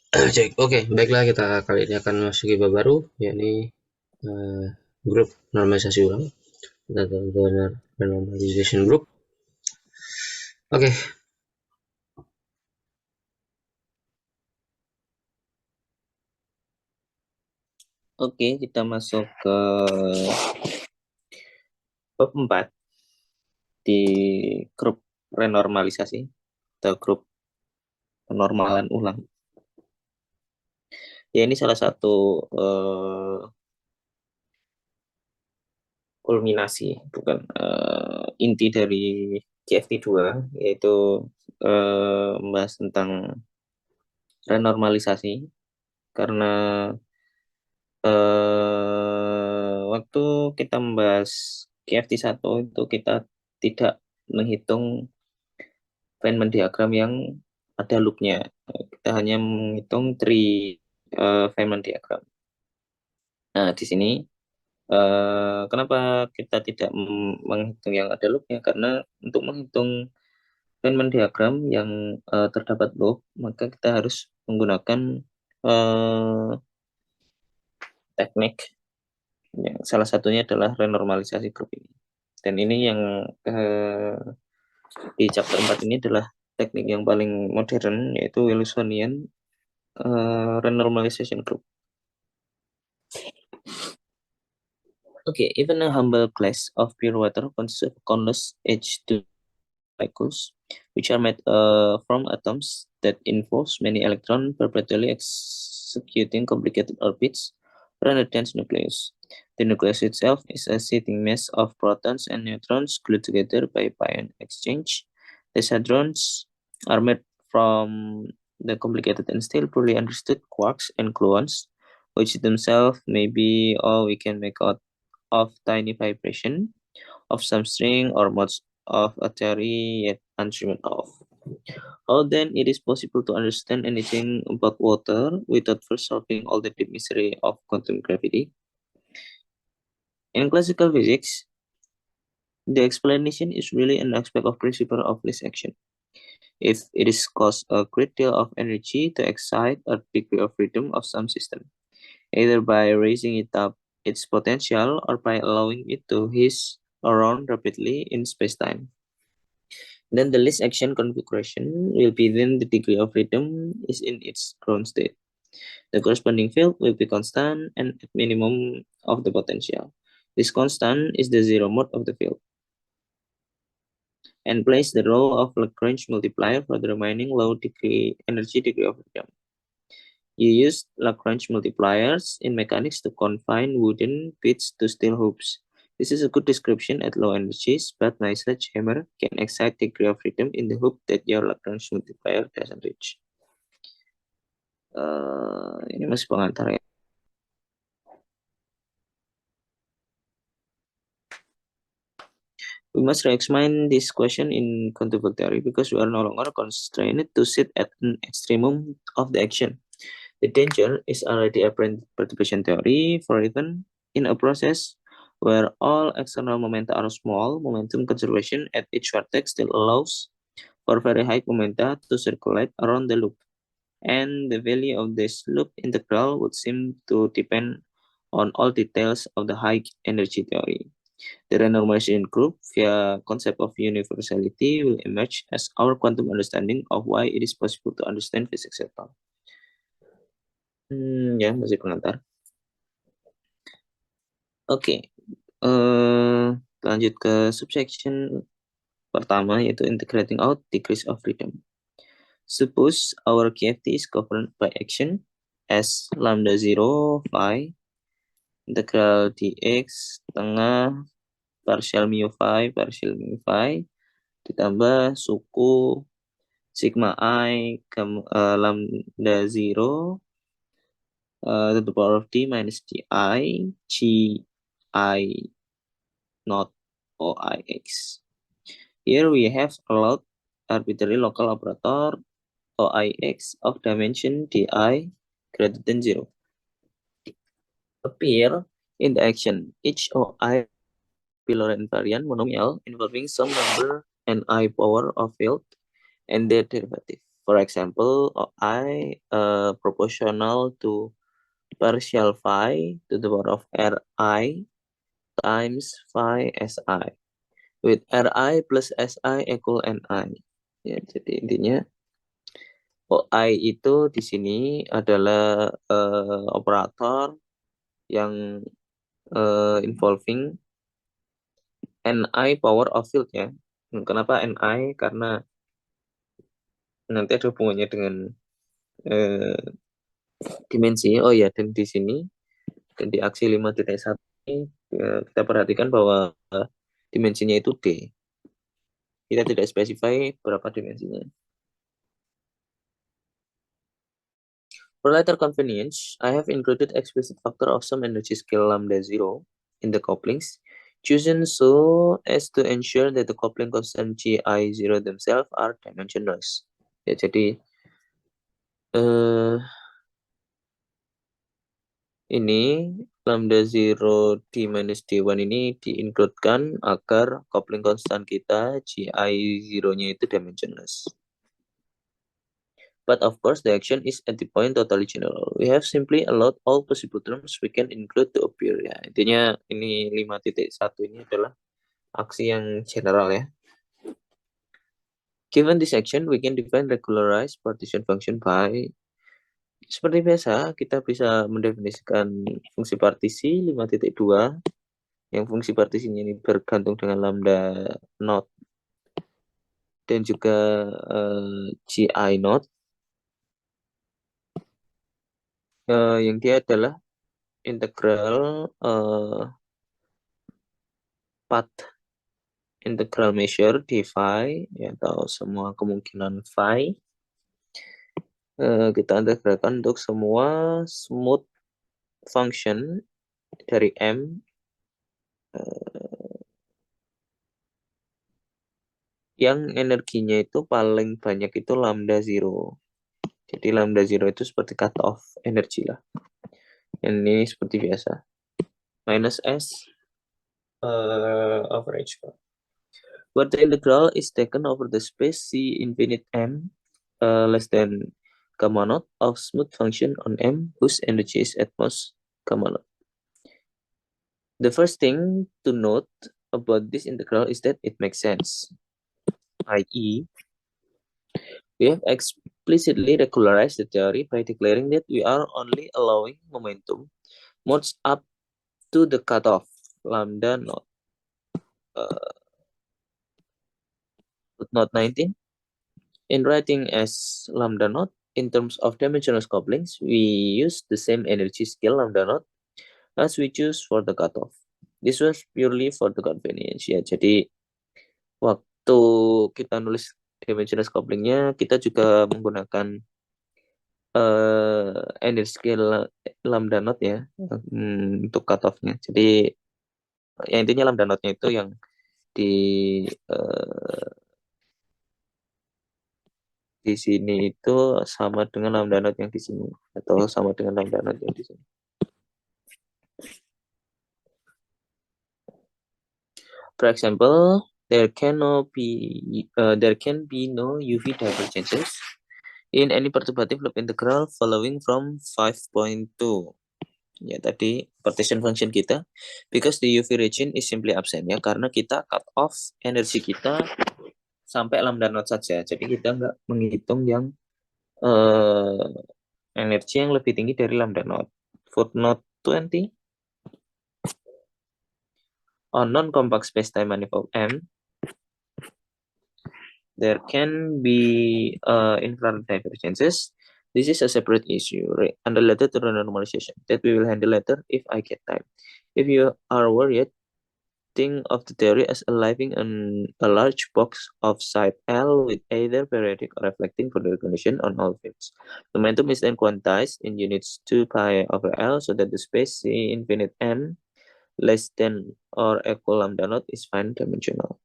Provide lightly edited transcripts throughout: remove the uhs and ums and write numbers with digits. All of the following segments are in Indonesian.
Cek. Oke, baiklah kita kali ini akan masuki bab baru, yakni eh, grup normalisasi ulang atau normalization group. Oke, Oke, kita masuk ke bab 4 di grup renormalisasi atau grup penormalan ulang. Ya, ini salah satu kulminasi, bukan inti dari GFT2, yaitu membahas tentang renormalisasi, karena waktu kita membahas GFT1 itu kita tidak menghitung Feynman diagram yang ada loopnya. Kita hanya menghitung tree Feynman diagram. Nah, di sini kenapa kita tidak menghitung yang ada loopnya? Karena untuk menghitung Feynman diagram yang terdapat loop, maka kita harus menggunakan eh, teknik. Salah satunya adalah renormalisasi grup ini. Dan ini yang di chapter 4 ini adalah teknik yang paling modern, yaitu Wilsonian renormalization group. Okay, even a humble glass of pure water consists of countless H2 molecules, which are made from atoms that involve many electrons perpetually executing complicated orbits around a dense nucleus. The nucleus itself is a seething mess of protons and neutrons glued together by pion exchange. The hadrons are made from the complicated and still poorly understood quarks and gluons, which themselves may be all we can make out of tiny vibration of some string or modes of a theory yet undreamed of. How then it is possible to understand anything about water without first solving all the deep mystery of quantum gravity? In classical physics, the explanation is really an aspect of principle of least action. If it is cost a great deal of energy to excite a degree of freedom of some system, either by raising it up its potential or by allowing it to hiss around rapidly in space-time, then the least action configuration will be when the degree of freedom is in its ground state. The corresponding field will be constant and at minimum of the potential. This constant is the zero mode of the field and plays the role of Lagrange multiplier for the remaining low energy degree of freedom. You use Lagrange multipliers in mechanics to confine wooden bits to steel hoops. This is a good description at low energies, but my sledgehammer can excite degree of freedom in the hoop that your Lagrange multiplier doesn't reach. Ini masih pengantar ya. We must re-examine this question in quantum theory because we are no longer constrained to sit at an extremum of the action. The danger is already apparent in perturbation theory, for even in a process where all external momenta are small, momentum conservation at each vertex still allows for very high momenta to circulate around the loop. And the value of this loop integral would seem to depend on all details of the high energy theory. The renormalization group via concept of universality will emerge as our quantum understanding of why it is possible to understand physics at all. Ya, masih pengantar. Oke, lanjut ke subsection pertama, yaitu integrating out degrees of freedom. Suppose our KFT is governed by action as lambda 0 phi integral dx tengah partial mu phi ditambah suku sigma I ke lambda 0 to the power of d minus di g I not OIX. Here we have allowed arbitrary local operator OIX of dimension di greater than 0 appear in the action each OI pillar invariant monomial involving some number and I power of field and their derivative. For example, I proportional to partial phi to the power of Ri times phi Si, with Ri plus Si equal Ni. Ya, jadi intinya OI itu di sini adalah operator yang involving Ni power of field ya. Kenapa Ni? Karena nanti ada hubungannya dengan dimensi. Oh ya, dan di sini dan di aksi 5.1 ini kita perhatikan bahwa dimensinya itu D. Kita tidak specify berapa dimensinya. For later convenience, I have included explicit factor of some energy scale lambda 0 in the couplings, chosen so as to ensure that the coupling constant Gi0 themselves are dimensionless. Ya, jadi ini lambda 0 d minus d1 ini di-includekan agar coupling constant kita Gi0-nya itu dimensionless. But of course, the action is at the point totally general. We have simply allowed all possible terms we can include to appear. Ya, intinya ini 5.1 ini adalah aksi yang general ya. Given this action, we can define regularized partition function by, seperti biasa, kita bisa mendefinisikan fungsi partisi 5.2 yang fungsi partisinya ini bergantung dengan lambda naught dan juga Gi naught. Yang dia adalah integral path integral measure di phi ya, atau semua kemungkinan phi. Kita integralkan untuk semua smooth function dari M yang energinya itu paling banyak itu lambda 0. Jadi lambda 0 itu seperti cut off energi lah. Dan ini seperti biasa. Minus S over H. Where the integral is taken over the space C infinite M less than gamma naught of smooth function on M whose energy is at most gamma naught. The first thing to note about this integral is that it makes sense. I.e., we have explicitly regularized the theory by declaring that we are only allowing momentum modes up to the cutoff lambda naught. Footnote 19. In writing as lambda naught, in terms of dimensionless couplings, we use the same energy scale lambda naught as we choose for the cutoff. This was purely for the convenience ya. Jadi waktu kita nulis dimensionless couplingnya, kita juga menggunakan energy scale lambda naught ya untuk cutoffnya. Jadi ya intinya lambda naught-nya itu yang di sini itu sama dengan lambda naught yang di sini atau sama dengan lambda naught yang di sini. For example, there can be no UV divergences in any perturbative loop integral following from 5.2. Ya tadi partition function kita, because the UV region is simply absent ya, karena kita cut off energi kita sampai lambda naught saja. Jadi kita nggak menghitung yang energi yang lebih tinggi dari lambda naught. Footnote 20. On non-compact spacetime manifold M, there can be infrared divergences. This is a separate issue unrelated to the normalization that we will handle later if I get time. If you are worried, think of the theory as living in a large box of site L with either periodic or reflecting Fourier condition on all fields. Momentum is then quantized in units 2 pi over L so that the space C infinite M less than or equal lambda naught is fine dimensional.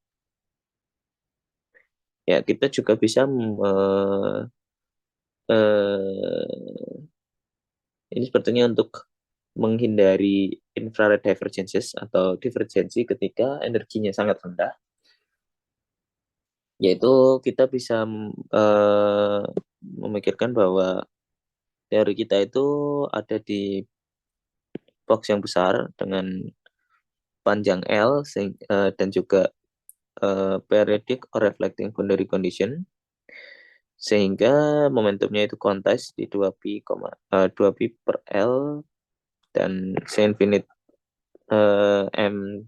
Ya, kita juga bisa ini sepertinya untuk menghindari infrared divergences atau divergensi ketika energinya sangat rendah, yaitu kita bisa memikirkan bahwa teori kita itu ada di box yang besar dengan panjang L dan juga periodic or reflecting boundary condition, sehingga momentumnya itu quantized di 2p per L dan infinite m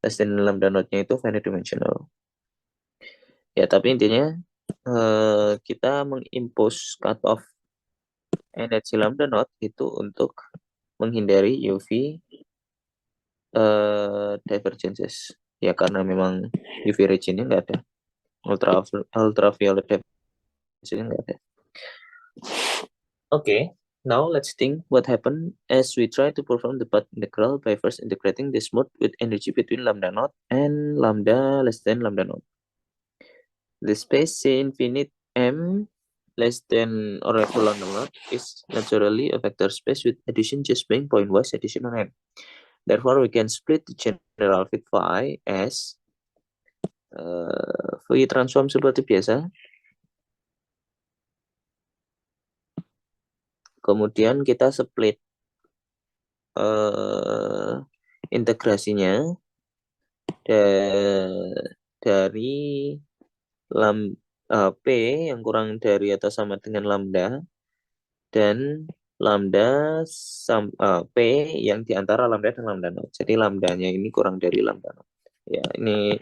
less than lambda naught-nya itu finite dimensional. Ya, tapi intinya kita mengimpose cutoff energi lambda naught itu untuk menghindari UV divergences. Ya, karena memang UV region-nya nggak ada. Ultraviolet divergences nggak ada. Okay, now let's think what happened as we try to perform the path integral by first integrating this mode with energy between lambda naught and lambda less than lambda naught. The space C infinite M less than or equal lambda naught is naturally a vector space with addition just being pointwise addition on M. Therefore, we can split the general fit phi as Fourier transform seperti biasa. Kemudian kita split integrasinya dari P yang kurang dari atau sama dengan lambda dan lambda P yang diantara lambda dan lambda naught. Jadi lambdanya ini kurang dari lambda naught. Ya, ini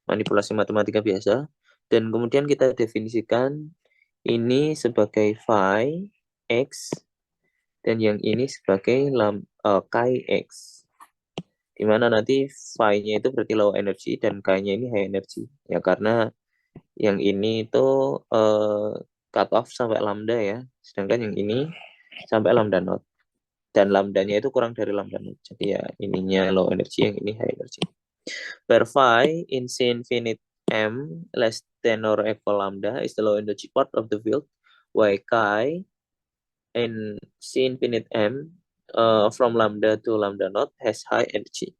manipulasi matematika biasa. Dan kemudian kita definisikan ini sebagai phi x dan yang ini sebagai chi x. Dimana nanti phi-nya itu berarti low energy dan chi-nya ini high energy. Ya, karena yang ini itu cut off sampai lambda ya, sedangkan yang ini sampai lambda naught. Dan lambdanya itu kurang dari lambda naught. Jadi ya ininya low energy, yang ini high energy. Where phi in C infinite M less than or equal lambda is the low energy part of the field, while chi in C infinite M from lambda to lambda naught has high energy.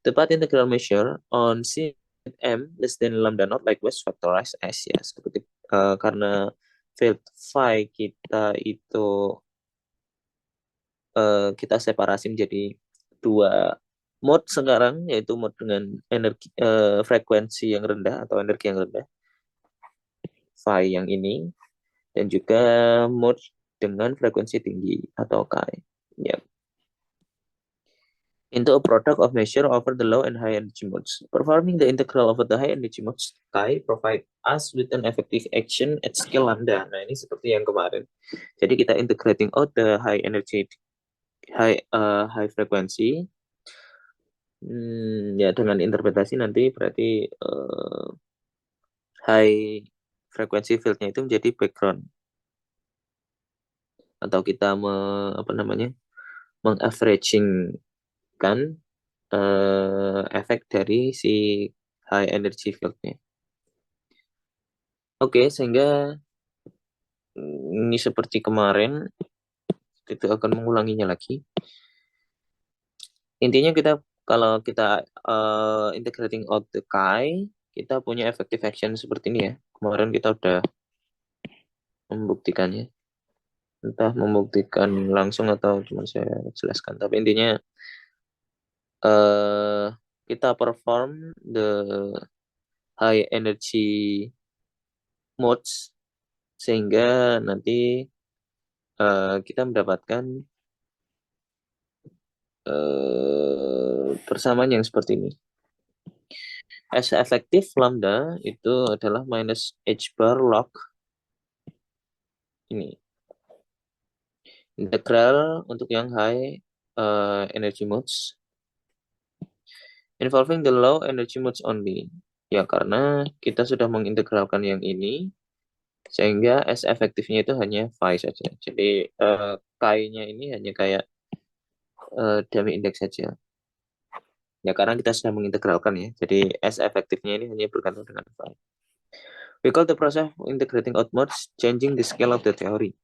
The path integral measure on C M less than lambda naught likewise factorized as ya, seperti karena field phi kita itu kita separasi menjadi dua mode sekarang, yaitu mode dengan energi frekuensi yang rendah atau energi yang rendah, phi yang ini, dan juga mode dengan frekuensi tinggi atau chi. Ya. Into a product of measure over the low and high energy modes. Performing the integral over the high energy modes chi provide us with an effective action at scale lambda. Nah, ini seperti yang kemarin. Jadi kita integrating out the high energy high frequency. Ya, dengan interpretasi nanti berarti high frequency field-nya itu menjadi background, atau kita mengaveraging kan efek dari si high energy field-nya. Oke, sehingga ini seperti kemarin, itu akan mengulanginya lagi. Intinya kalau kita integrating out the chi, kita punya effective action seperti ini ya. Kemarin kita udah membuktikannya. Entah membuktikan langsung atau cuma saya jelaskan. Tapi intinya kita perform the high energy modes sehingga nanti kita mendapatkan persamaan yang seperti ini. S efektif lambda itu adalah minus h bar log ini. Integral untuk yang high energy modes involving the low energy modes only. Ya, karena kita sudah mengintegralkan yang ini, sehingga S efektifnya itu hanya phi saja. Jadi chi-nya ini hanya kayak dummy index saja. Ya, karena kita sudah mengintegralkan ya. Jadi S efektifnya ini hanya bergantung dengan phi. We call the process of integrating out modes changing the scale of the theory.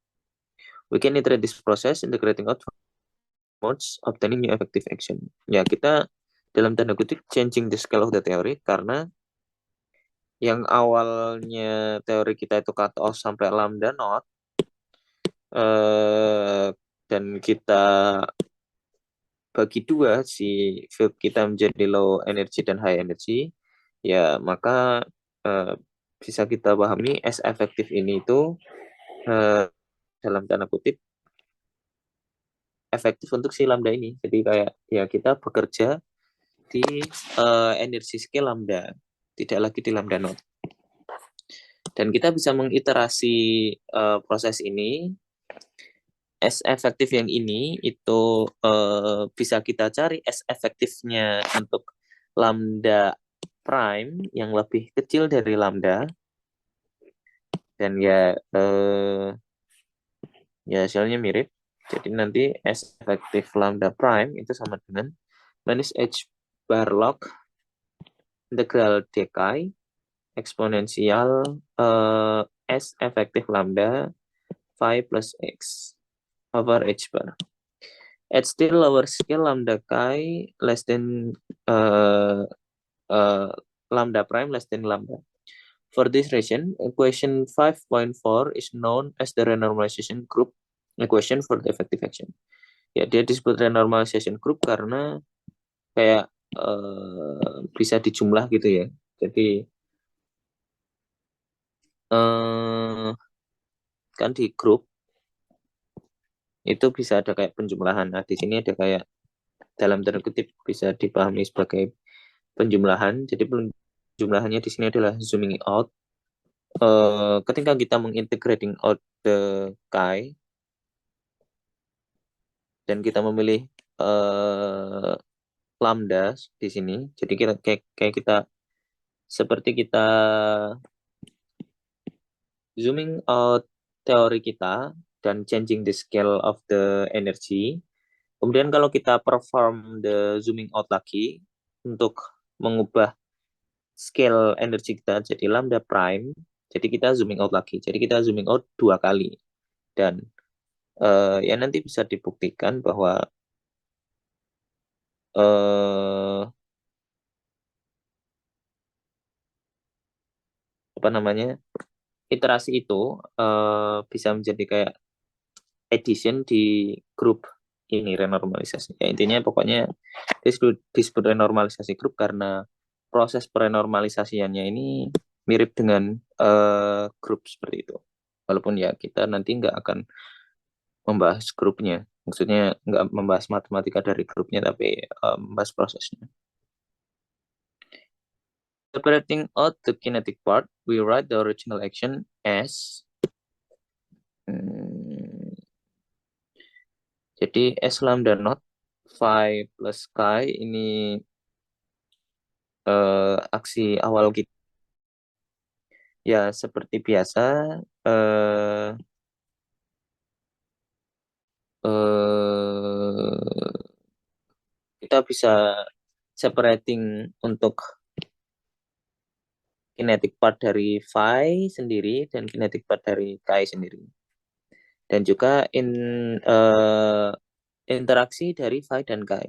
We can iterate this process integrating out modes obtaining new effective action. Ya, kita dalam tanda kutip changing the scale of the theory karena yang awalnya teori kita itu cut off sampai lambda not, dan kita bagi dua si field kita menjadi low energy dan high energy, ya maka bisa kita pahami S efektif ini itu dalam tanda kutip efektif untuk si lambda ini. Jadi kayak ya kita bekerja di energi scale lambda, tidak lagi di lambda not. Dan kita bisa mengiterasi proses ini. S efektif yang ini itu bisa kita cari S efektifnya untuk lambda prime yang lebih kecil dari lambda, dan ya hasilnya mirip. Jadi nanti S efektif lambda prime itu sama dengan minus H bar log integral dk eksponensial S efektif lambda phi plus X over H bar. At still lower scale lambda chi less than lambda prime less than lambda. For this reason, equation 5.4 is known as the renormalization group equation for the effective action. Ya, dia disebut renormalization group karena kayak bisa dijumlah gitu ya. Jadi kan di grup itu bisa ada kayak penjumlahan. Nah, di sini ada kayak dalam tanda kutip bisa dipahami sebagai penjumlahan. Jadi penjumlahannya di sini adalah zooming out. Ketika kita mengintegrating out the chi dan kita memilih lambda di sini, jadi kita kayak kita seperti kita zooming out teori kita dan changing the scale of the energy. Kemudian kalau kita perform the zooming out lagi untuk mengubah scale energi kita jadi lambda prime, jadi kita zooming out lagi. Jadi kita zooming out 2 kali. Dan ya nanti bisa dibuktikan bahwa apa namanya, iterasi itu bisa menjadi kayak addition di grup ini renormalisasi. Ya, intinya pokoknya disebut renormalisasi grup karena proses perenormalisasiannya ini mirip dengan grup seperti itu. Walaupun ya kita nanti nggak akan membahas grupnya. Maksudnya nggak membahas matematika dari grupnya, tapi membahas prosesnya. Separating out the kinetic part, we write the original action as jadi S lambda not phi plus chi ini aksi awal kita. Ya seperti biasa kita bisa separating untuk kinetic part dari phi sendiri dan kinetic part dari chi sendiri. Dan juga interaksi dari phi dan chi.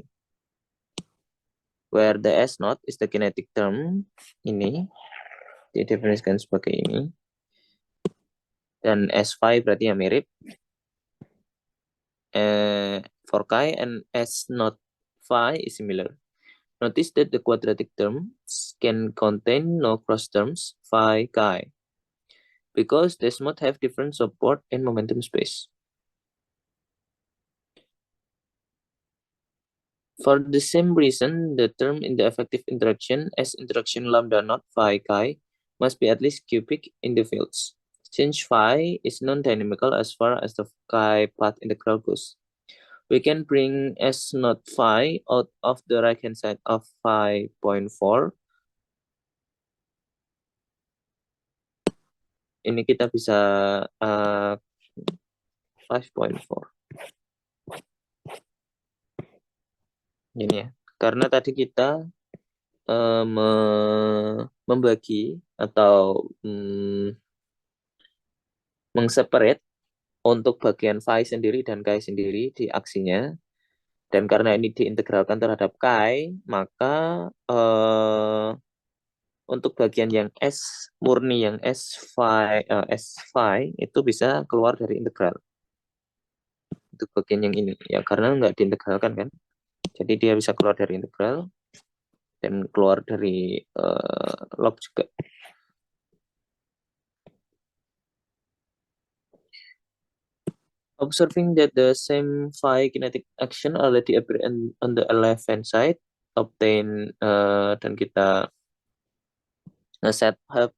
Where the S naught is the kinetic term, ini didefinisikan sebagai ini. Dan S phi berarti yang mirip. For chi and S naught phi is similar. Notice that the quadratic terms can contain no cross terms phi chi because they must have different support in momentum space. For the same reason, the term in the effective interaction as interaction lambda naught phi chi must be at least cubic in the fields, since phi is non-dynamical as far as the chi path integral goes. We can bring S naught phi out of the right-hand side of 5.4. Ini kita bisa 5.4. Ini ya. Karena tadi kita membagi atau mengseparate untuk bagian phi sendiri dan chi sendiri di aksinya. Dan karena ini diintegralkan terhadap chi, maka Untuk bagian yang S murni, yang S phi itu bisa keluar dari integral. Untuk bagian yang ini, ya karena nggak diintegralkan kan. Jadi dia bisa keluar dari integral dan keluar dari log juga. Observing that the same phi kinetic action already appear on the left hand side, obtain dan kita set h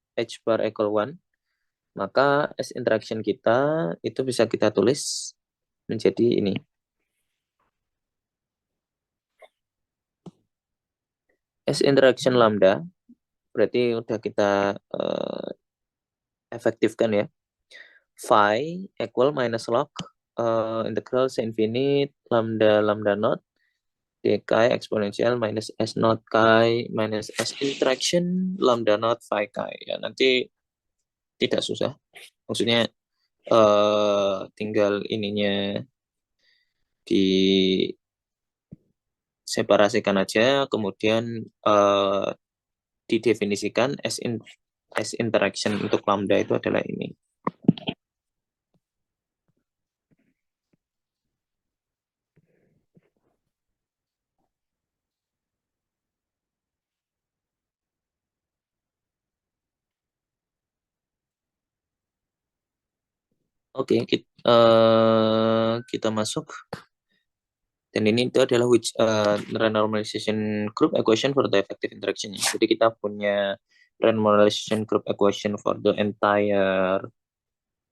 bar equal 1, maka S interaction kita itu bisa kita tulis menjadi ini. S interaction lambda berarti udah kita efektifkan ya. Phi equal minus log integral se infinite lambda lambda not dk eksponensial minus s not chi minus s interaction lambda not phi chi. Ya nanti tidak susah. Maksudnya tinggal ininya diseparasikan aja, kemudian didefinisikan S interaction untuk lambda itu adalah ini. Oke, kita masuk. Dan ini itu adalah renormalization group equation for the effective interaction. Jadi kita punya renormalization group equation for the entire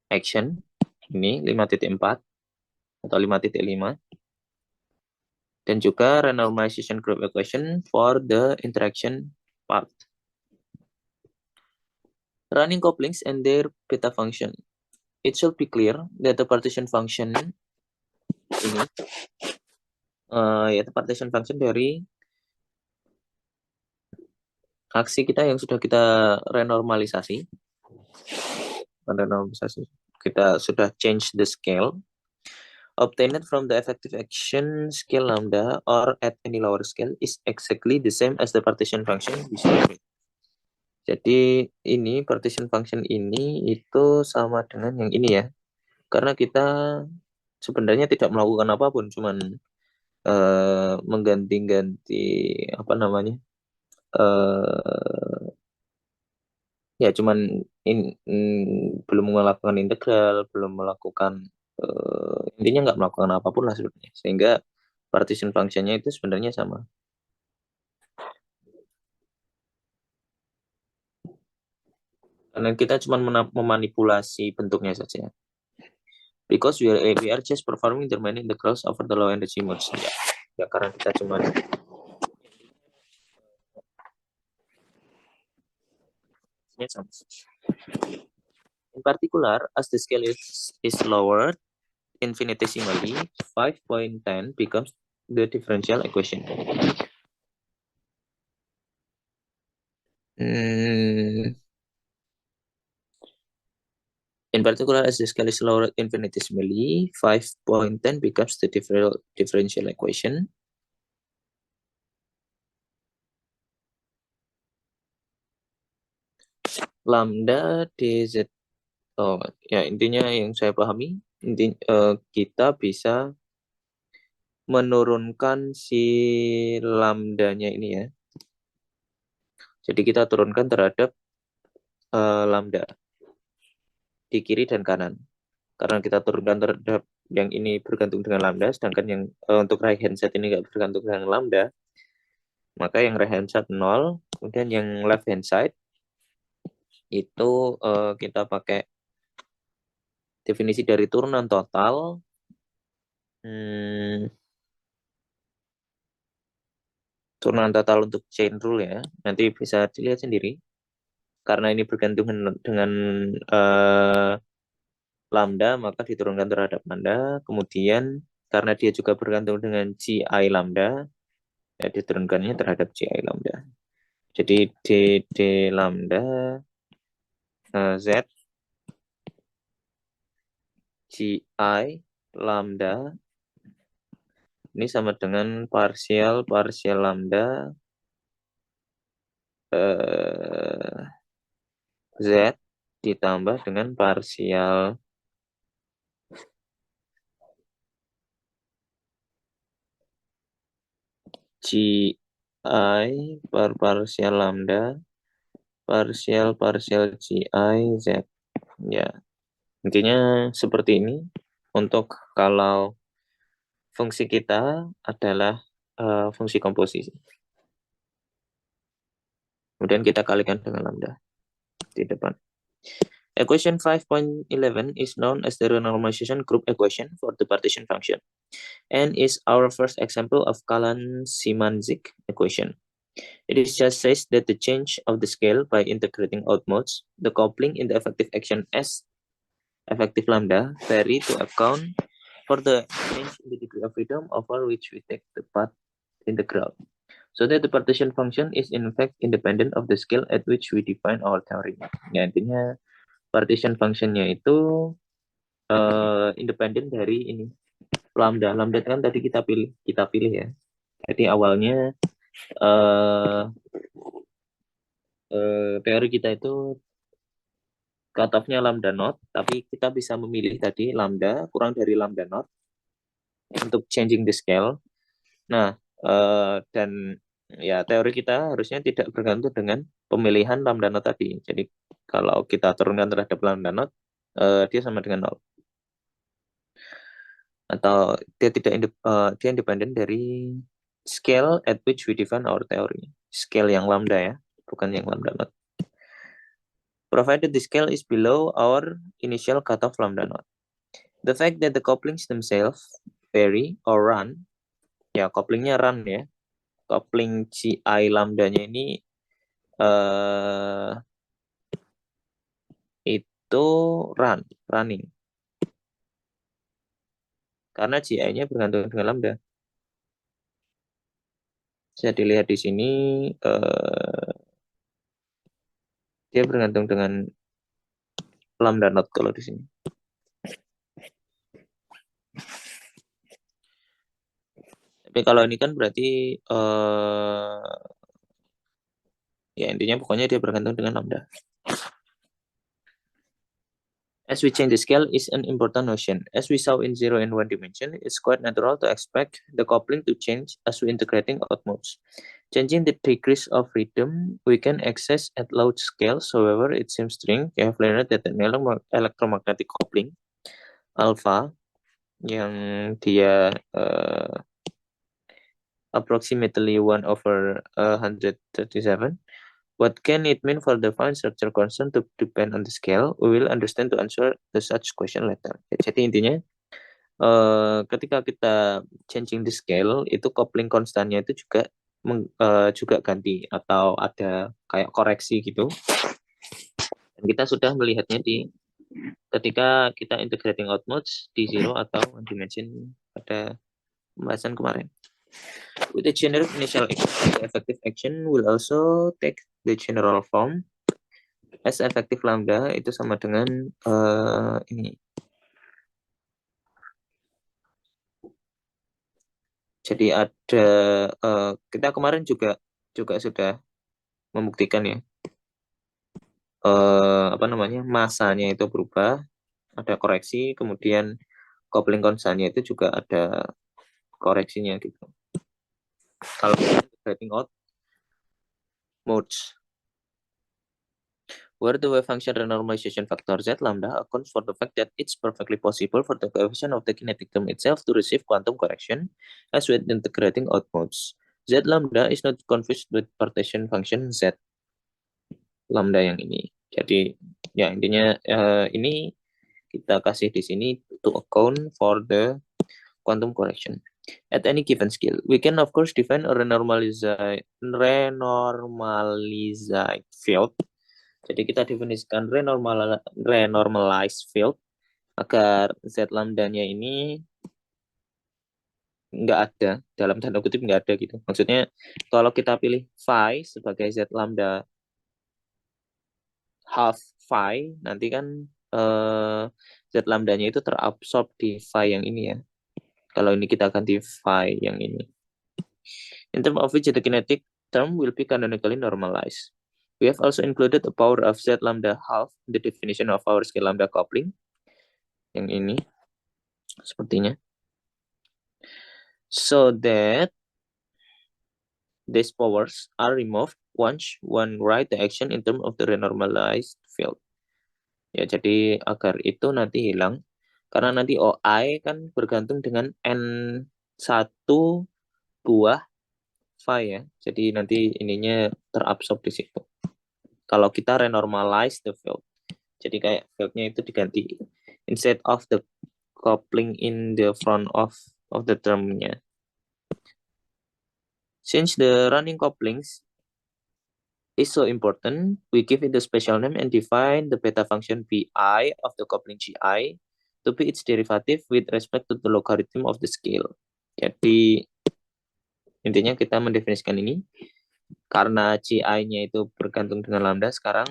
action. Ini 5.4 atau 5.5. Dan juga renormalization group equation for the interaction part. Running couplings and their beta function. It should be clear that the partition function ini yaitu partition function dari aksi kita yang sudah kita renormalisasi. Kita sudah change the scale obtained from the effective action scale lambda or at any lower scale is exactly the same as the partition function visually. Jadi ini partition function ini itu sama dengan yang ini ya. Karena kita sebenarnya tidak melakukan apapun, cuman mengganti-ganti apa namanya? Ya cuman belum melakukan integral, belum melakukan intinya nggak melakukan apapun lah sebenarnya, sehingga partition function-nya itu sebenarnya sama. Karena kita cuma memanipulasi bentuknya saja. Because we are just performing the remaining integrals over the low energy modes. Ya karena kita cuma in particular, as the scale is lowered infinitesimally, 5.10 becomes the differential equation. In particular, as the scale is lowered infinitesimally, 5.10 becomes the differential equation. Lambda dz. Oh, ya intinya yang saya pahami, kita bisa menurunkan si lambdanya ini ya. Jadi kita turunkan terhadap lambda di kiri dan kanan. Karena kita turunkan terhadap yang ini bergantung dengan lambda, sedangkan yang untuk right hand side ini nggak bergantung dengan lambda, maka yang right hand side 0, kemudian yang left hand side itu kita pakai definisi dari turunan total. Turunan total untuk chain rule ya, nanti bisa dilihat sendiri. Karena ini bergantung dengan lambda, maka diturunkan terhadap lambda. Kemudian karena dia juga bergantung dengan GI lambda, ya diturunkannya terhadap GI lambda. Jadi DD lambda Z GI lambda ini sama dengan partial lambda Z ditambah dengan parsial Gi per parsial lambda parsial Gi Z. Ya, intinya seperti ini untuk kalau fungsi kita adalah fungsi komposisi. Kemudian kita kalikan dengan lambda di depan. Equation 5.11 is known as the renormalization group equation for the partition function and is our first example of Kalan-Simanzik equation. It just says that the change of the scale by integrating out modes, the coupling in the effective action S effective lambda vary to account for the change in the degree of freedom over which we take the path integral. So that the partition function is in fact independent of the scale at which we define our theory. Ya, intinya partition functionnya itu independen dari ini lambda. Lambda kan tadi kita pilih ya. Jadi awalnya teori kita itu cutoff-nya lambda not, tapi kita bisa memilih tadi lambda kurang dari lambda not untuk changing the scale. Nah, dan ya teori kita harusnya tidak bergantung dengan pemilihan lambda not tadi. Jadi kalau kita turunkan terhadap lambda not, dia sama dengan 0. Atau dia dia independen dari scale at which we define our theory. Scale yang lambda ya, bukan yang lambda not. Provided the scale is below our initial cutoff lambda not. The fact that the couplings themselves vary or run, ya couplingnya run ya, coupling Ci lambdanya ini itu running. Karena Ci-nya bergantung dengan lambda. Bisa dilihat di sini dia bergantung dengan lambda not kalau di sini. Tapi kalau ini kan berarti ya intinya pokoknya dia bergantung dengan lambda. As we change the scale is an important notion. As we saw in 0 and 1 dimension, it's quite natural to expect the coupling to change as we integrating out modes. Changing the degrees of freedom we can access at large scales. However, it seems strange we have learned that an electromagnetic coupling alpha yang dia approximately 1/137. What can it mean for the fine structure constant to depend on the scale? We will understand to answer the such question later. Jadi intinya ketika kita changing the scale itu coupling konstannya itu juga ganti atau ada kayak koreksi gitu. Dan kita sudah melihatnya ketika kita integrating out modes di 0 atau one dimension pada pembahasan kemarin. With the general initial action, the effective action will also take the general form as effective lambda itu sama dengan ini. Jadi ada kita kemarin juga sudah membuktikan ya masanya itu berubah, ada koreksi, kemudian coupling konstannya itu juga ada koreksinya gitu. Kalau integrating out modes, where the wave function renormalization factor z lambda accounts for the fact that it's perfectly possible for the coefficient of the kinetic term itself to receive quantum correction as with integrating out modes. Z lambda is not confused with partition function z lambda yang ini. Jadi ya intinya ini kita kasih di sini to account for the quantum correction. At any given scale, we can of course define a renormalized field. Jadi kita definisikan renormalized field agar z lambdanya ini nggak ada, dalam tanda kutip nggak ada gitu. Maksudnya kalau kita pilih phi sebagai z lambda half phi, nanti kan z lambdanya itu terabsorb di phi yang ini ya. Kalau ini kita ganti phi yang ini. In terms of which the kinetic term will be canonically normalized. We have also included the power of Z lambda half in the definition of our scale lambda coupling. Yang ini sepertinya. So that these powers are removed once one write the action in terms of the renormalized field. Ya, jadi agar itu nanti hilang. Karena nanti OI kan bergantung dengan N1 buah phi ya. Jadi nanti ininya terabsorb di situ. Kalau kita renormalize the field. Jadi kayak fieldnya itu diganti. Instead of the coupling in the front of the termnya. Since the running couplings is so important, we give it a special name and define the beta function Bi of the coupling Gi to be its derivative with respect to the logarithm of the scale. Jadi intinya kita mendefinisikan ini karena Gi-nya itu bergantung dengan lambda. Sekarang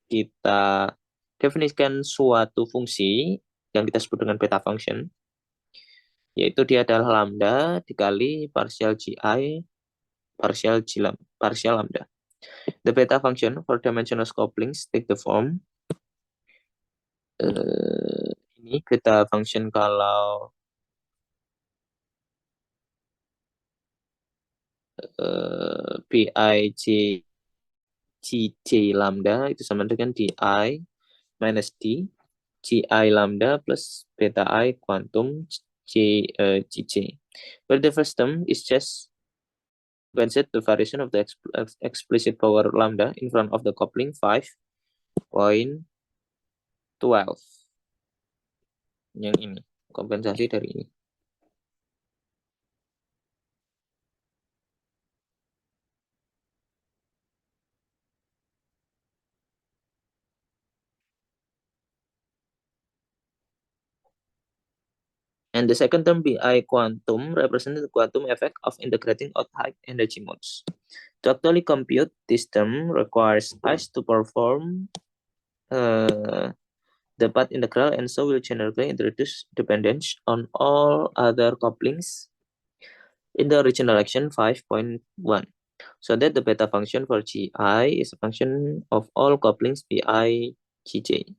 kita definisikan suatu fungsi yang kita sebut dengan beta function, yaitu dia adalah lambda dikali partial Gi partial lambda. The beta function for dimensionless couplings take the form ini beta function kalau J lambda itu sama dengan di minus d Gi lambda plus beta I quantum Gj. Where the first term is just compensate the variation of the explicit power lambda in front of the coupling 5.12. Yang ini, kompensasi dari ini. And the second term Bi quantum represents the quantum effect of integrating out high energy modes. To actually compute this term requires us to perform the path integral, and so will generally introduce dependence on all other couplings in the original action 5.1. So that the beta function for Gi is a function of all couplings Bi Gj.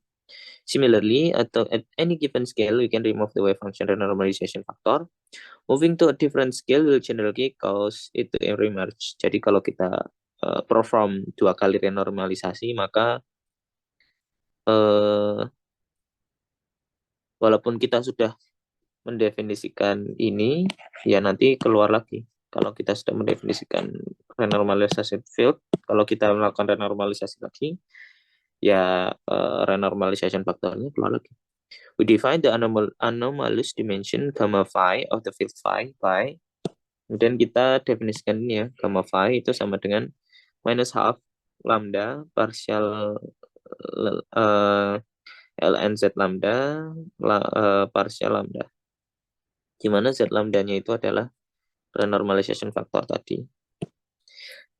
Similarly, at any given scale, we can remove the wave function renormalization factor. Moving to a different scale will generally cause it to remerge. Jadi kalau kita perform 2 kali renormalisasi, maka walaupun kita sudah mendefinisikan ini, ya nanti keluar lagi. Kalau kita sudah mendefinisikan renormalisasi field, kalau kita melakukan renormalisasi lagi, ya renormalization faktornya keluar lagi. We define the anomalous dimension gamma phi of the field phi by, kemudian kita definisikan ini ya, gamma phi itu sama dengan minus half lambda partial ln z lambda partial lambda, di mana z lambdanya itu adalah renormalization factor tadi.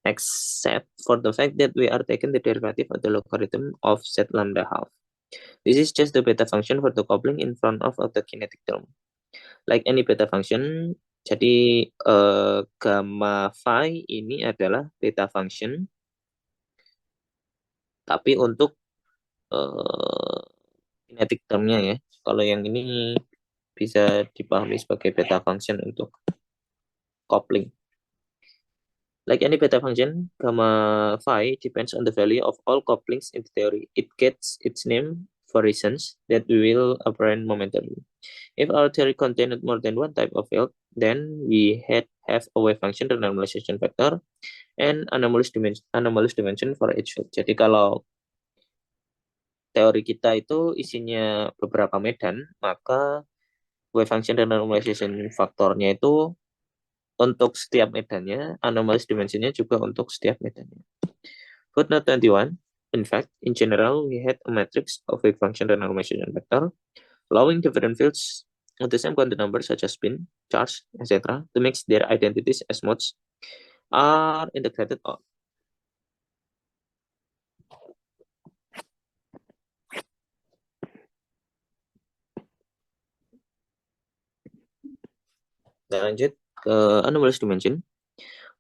Except for the fact that we are taking the derivative of the logarithm of z lambda half. This is just the beta function for the coupling in front of the kinetic term. Like any beta function, jadi gamma phi ini adalah beta function, tapi untuk kinetic termnya ya. Kalau yang ini bisa dipahami sebagai beta function untuk coupling. Like any beta function, gamma phi depends on the value of all couplings in the theory. It gets its name for reasons that we will apprehend momentarily. If our theory contained more than one type of field, then we have a wave function renormalization factor and anomalous dimension for each field. Jadi kalau teori kita itu isinya beberapa medan, maka wave function renormalization faktornya itu untuk setiap medannya, anomalous dimensionnya juga untuk setiap medannya. Footnote 21. In fact, in general, we had a matrix of wave function renormalization vector, allowing different fields of the same quantum number such as spin, charge, etc. to mix their identities as modes are integrated out. Dan lanjut ke anomalous dimension.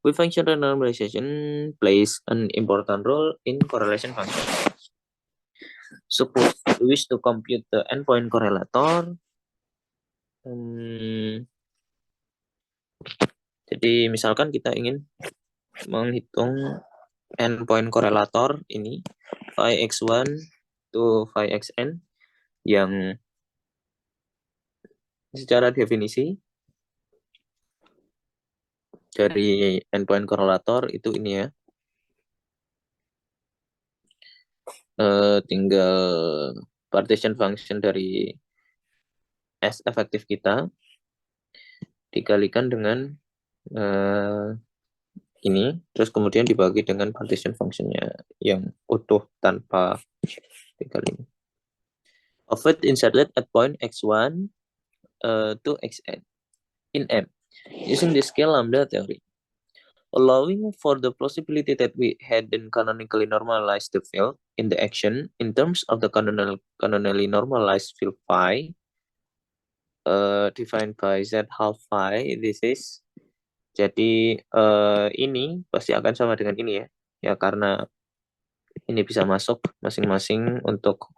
Wave function renormalization plays an important role in correlation function. Suppose we wish to compute the endpoint correlator. Jadi misalkan kita ingin menghitung endpoint korelator ini phi x1 to phi xn yang secara definisi dari endpoint korelator itu ini ya, tinggal partition function dari S efektif kita dikalikan dengan ini, terus kemudian dibagi dengan partition functionnya yang utuh tanpa dikali ini. Of it inserted at point x1 to xn in M using the scale lambda theory, allowing for the possibility that we hadn't canonically normalized the field in the action in terms of the canonically normalized field phi defined by z half phi. This is jadi ini pasti akan sama dengan ini ya karena ini bisa masuk masing-masing untuk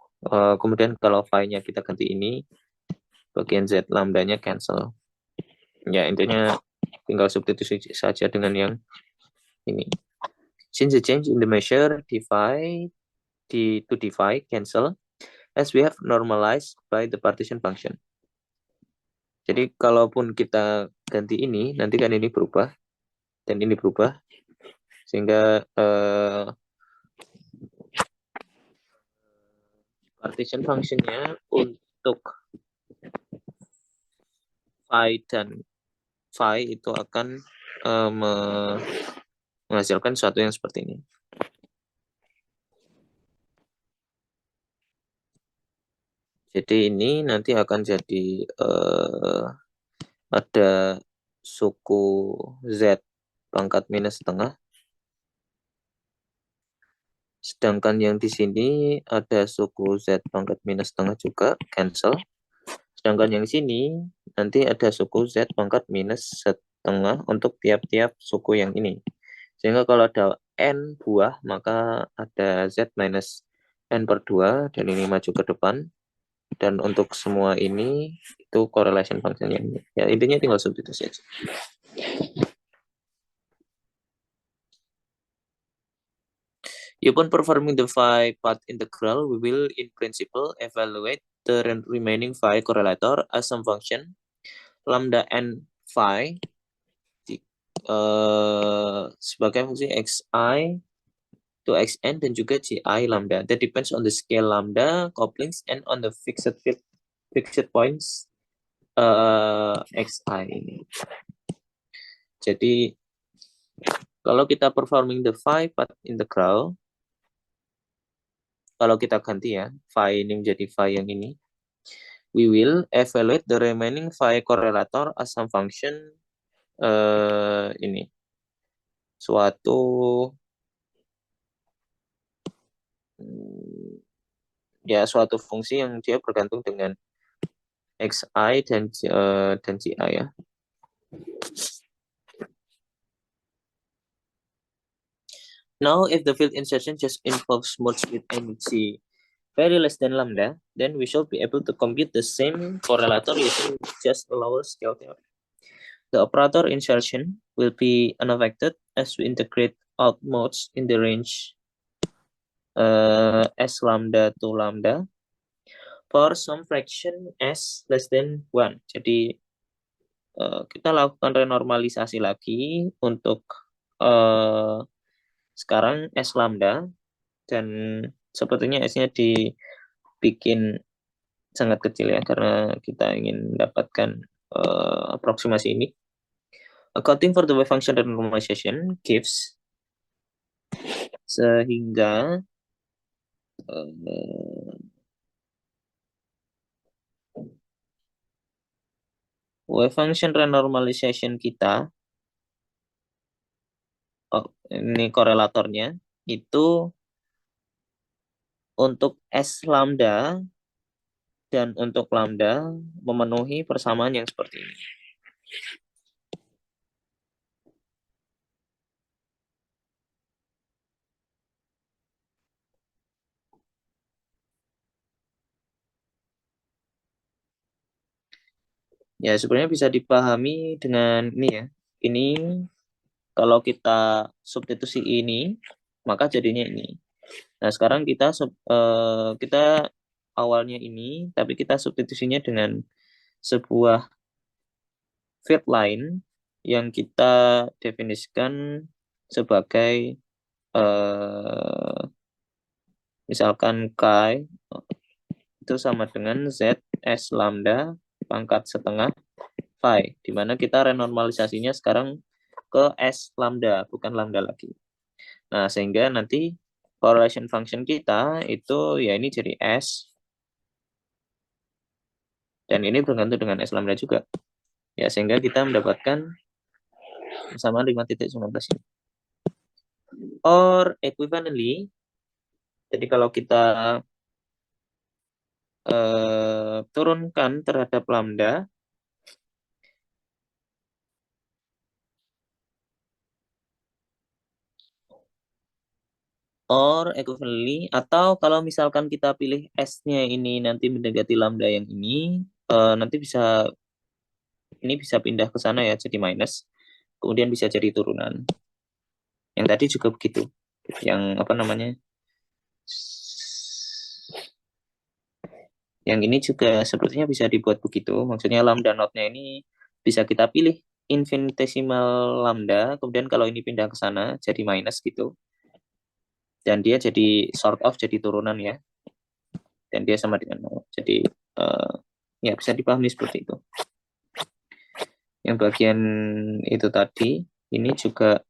kemudian kalau phi-nya kita ganti ini, bagian z lambda-nya cancel. Ya intinya tinggal substitusi saja dengan yang ini. Since the change in the measure to phi cancel as we have normalized by the partition function. Jadi kalaupun kita ganti ini, nanti kan ini berubah dan ini berubah sehingga partition functionnya untuk phi dan phi itu akan menghasilkan sesuatu yang seperti ini. Jadi ini nanti akan jadi ada suku Z pangkat minus setengah. Sedangkan yang di sini ada suku Z pangkat minus setengah juga, cancel. Sedangkan yang di sini nanti ada suku Z pangkat minus setengah untuk tiap-tiap suku yang ini. Sehingga kalau ada N buah, maka ada Z minus N per 2, dan ini maju ke depan. Dan untuk semua ini, itu correlation function-nya. Ya, intinya tinggal substitusi aja. Upon performing the phi path integral, we will in principle evaluate the remaining phi correlator as some function lambda n phi sebagai fungsi xi to xn dan juga gi lambda. That depends on the scale lambda, couplings, and on the fixed points xi ini. Jadi kalau kita performing the phi path integral, kalau kita ganti ya, phi ini menjadi phi yang ini, we will evaluate the remaining phi correlator as some function ini. Suatu fungsi yang dia bergantung dengan xi dan gi ya. Now, if the field insertion just involves merge with energy very less than lambda, then we shall be able to compute the same correlator using just a lower scale theory. The operator insertion will be unaffected as we integrate out modes in the range S lambda to lambda for some fraction S less than 1. Jadi kita lakukan renormalisasi lagi untuk sekarang S lambda, dan sepertinya S-nya dibikin sangat kecil ya karena kita ingin mendapatkan aproksimasi ini. Accounting for the wave function renormalization gives sehingga wave function renormalization kita, ini korelatornya, itu untuk S lambda dan untuk lambda memenuhi persamaan yang seperti ini. Ya, sebenarnya bisa dipahami dengan ini ya. Ini kalau kita substitusi ini, maka jadinya ini. Nah, sekarang kita awalnya ini, tapi kita substitusinya dengan sebuah field line yang kita definisikan sebagai misalkan Chi itu sama dengan Z S lambda pangkat setengah phi, di mana kita renormalisasinya sekarang ke S lambda, bukan lambda lagi. Nah, sehingga nanti correlation function kita itu ya ini jadi S, dan ini bergantung dengan S lambda juga. Ya, sehingga kita mendapatkan sama 5.19 ini. Or equivalently, jadi kalau kita turunkan terhadap lambda, or equivalently, atau kalau misalkan kita pilih S-nya ini nanti mendekati lambda yang ini, nanti ini bisa pindah ke sana ya, jadi minus, kemudian bisa jadi turunan. Yang tadi juga begitu, yang apa namanya, yang ini juga sepertinya bisa dibuat begitu, maksudnya lambda node-nya ini bisa kita pilih infinitesimal lambda, kemudian kalau ini pindah ke sana jadi minus gitu, dan dia jadi sort of jadi turunan ya, dan dia sama dengan 0. Jadi ya bisa dipahami seperti itu. Yang bagian itu tadi ini juga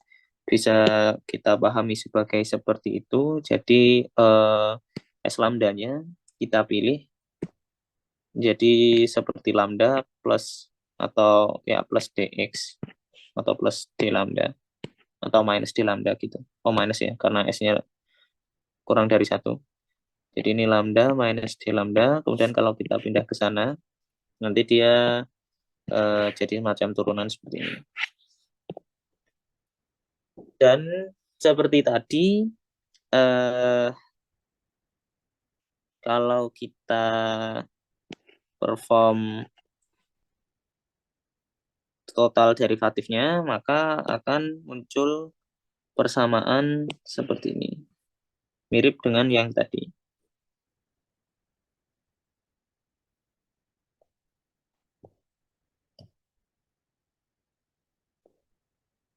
bisa kita pahami sebagai seperti itu. Jadi S lambdanya kita pilih jadi seperti lambda plus atau ya plus dx atau plus d lambda atau minus d lambda gitu. Oh minus ya, karena S-nya kurang dari 1. Jadi ini lambda minus d lambda, kemudian kalau kita pindah ke sana, nanti dia jadi semacam turunan seperti ini. Dan seperti tadi, kalau kita perform total derivatifnya, maka akan muncul persamaan seperti ini. Mirip dengan yang tadi.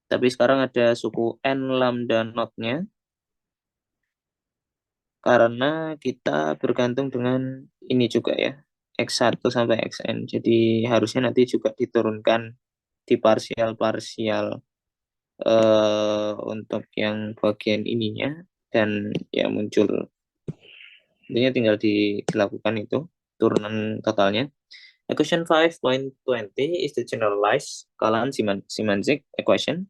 Tapi sekarang ada suku n lambda not-nya, karena kita bergantung dengan ini juga ya, x1 sampai xn. Jadi harusnya nanti juga diturunkan di parsial-parsial untuk yang bagian ininya, dan ya muncul, intinya tinggal dilakukan itu turunan totalnya. Equation 5.20 is the generalized Kalan-Simanzik equation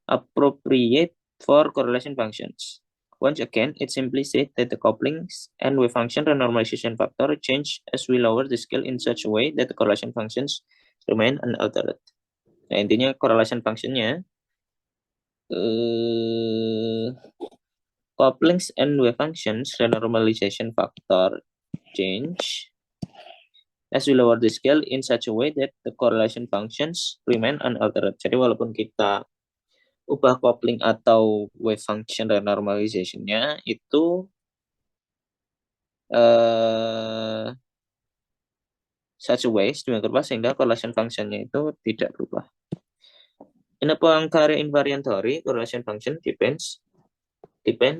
appropriate for correlation functions. Once again, it simply said that the couplings and wave function renormalization factor change as we lower the scale in such a way that the correlation functions remain unaltered. Nah, intinya correlation functionnya couplings and wave functions renormalization factor change as we lower the scale in such a way that the correlation functions remain unaltered. Jadi walaupun kita ubah coupling atau wave function renormalization-nya itu such a way sedemikian rupa sehingga correlation function-nya itu tidak berubah. In a Poincare invariant theory, correlation function depend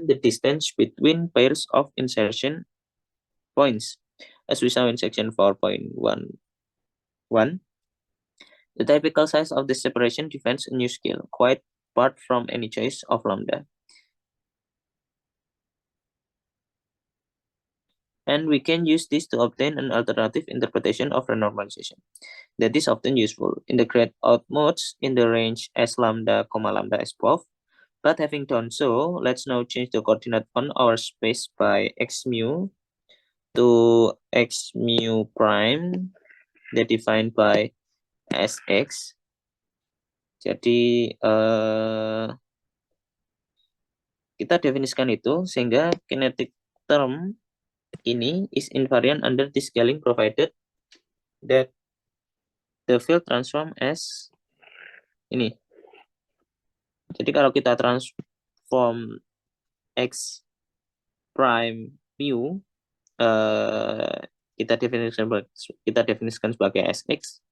the distance between pairs of insertion points. As we saw in section 4.11, the typical size of the separation defines a new scale, quite apart from any choice of lambda. And we can use this to obtain an alternative interpretation of renormalization that is often useful. Integrate out modes in the range S lambda, lambda S above. But having done so, let's now change the coordinate on our space by x mu to x mu prime that defined by Sx. Jadi kita definisikan itu sehingga kinetic term ini is invariant under the scaling provided that the field transform as ini. Jadi kalau kita transform X prime mu, kita definisikan sebagai Sx,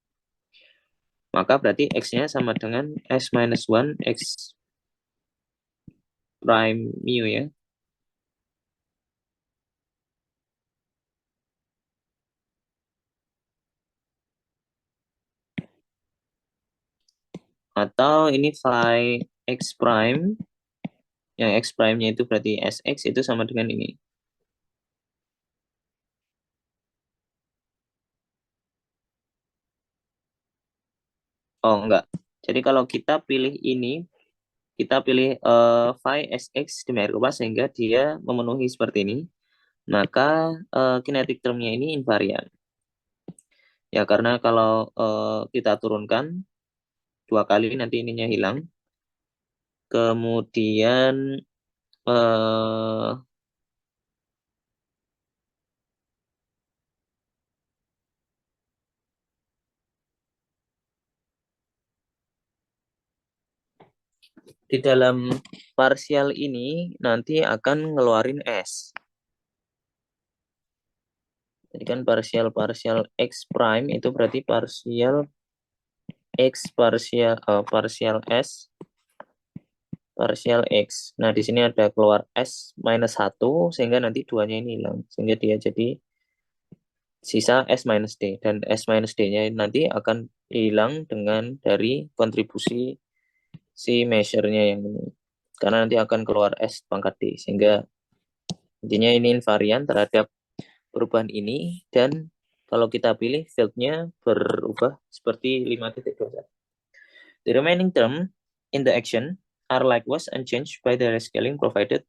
maka berarti X-nya sama dengan S minus 1 X prime mu ya. Atau ini phi X prime, yang X prime-nya itu berarti Sx itu sama dengan ini. Oh, enggak. Jadi kalau kita pilih ini, kita pilih phi Sx demikian rupa sehingga dia memenuhi seperti ini, maka kinetic term-nya ini invarian. Ya, karena kalau kita turunkan 2 kali nanti ininya hilang. Kemudian di dalam parsial ini nanti akan ngeluarin S. Jadi kan parsial X prime itu berarti parsial X parsial S parsial X. Nah, di sini ada keluar S minus 1 sehingga nanti duanya ini hilang. Sehingga dia jadi sisa S minus D. Dan S minus D-nya nanti akan hilang dengan dari kontribusi si measure-nya yang ini. Karena nanti akan keluar S pangkat D. Sehingga intinya ini invarian terhadap perubahan ini. Dan kalau kita pilih field-nya berubah seperti 5.21. The remaining term in the action are likewise unchanged by the rescaling provided.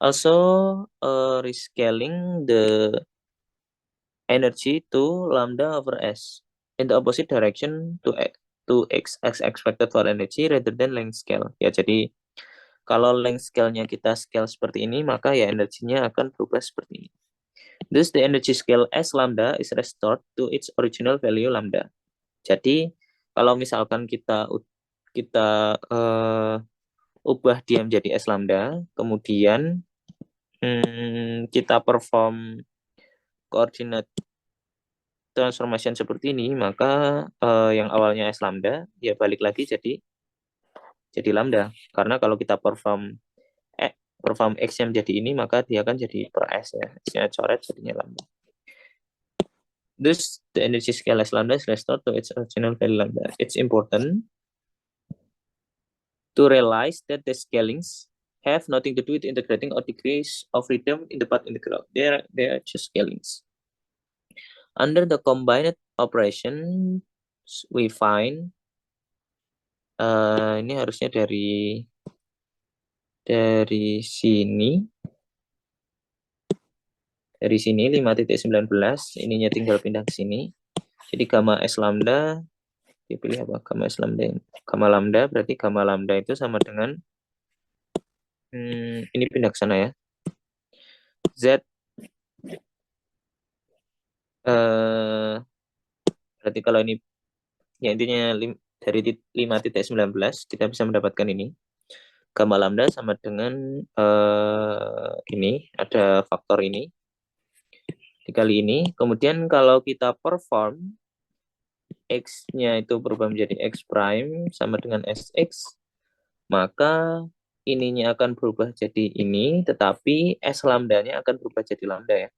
Also rescaling the energy to lambda over S in the opposite direction to X as expected for energy rather than length scale. Ya, jadi kalau length scale-nya kita scale seperti ini, maka ya energinya akan berubah seperti ini. Thus the energy scale S lambda is restored to its original value lambda. Jadi kalau misalkan kita ubah dia menjadi S lambda, kemudian kita perform coordinate transformation seperti ini, maka yang awalnya S lambda, dia balik lagi jadi lambda. Karena kalau kita perform X yang menjadi ini, maka dia akan jadi per S ya. S-nya coret jadinya lambda. Thus, the energy scale S lambda is restored to its original value lambda. It's important to realize that the scalings have nothing to do with integrating or degrees of freedom in the path integral. They are just scalings. Under the combined operation, we find ini harusnya dari sini. Dari sini 5.19, ininya tinggal pindah ke sini. Jadi gamma S lambda, dipilih apa? Gamma S lambda. Gamma lambda berarti gamma lambda itu sama dengan ini pindah ke sana ya. Z berarti kalau ini ya intinya dari 5.19 kita bisa mendapatkan ini. Gamma lambda sama dengan ini, ada faktor ini dikali ini. Kemudian kalau kita perform X-nya itu berubah menjadi X prime sama dengan Sx, maka ininya akan berubah jadi ini, tetapi S lambdanya akan berubah jadi lambda ya.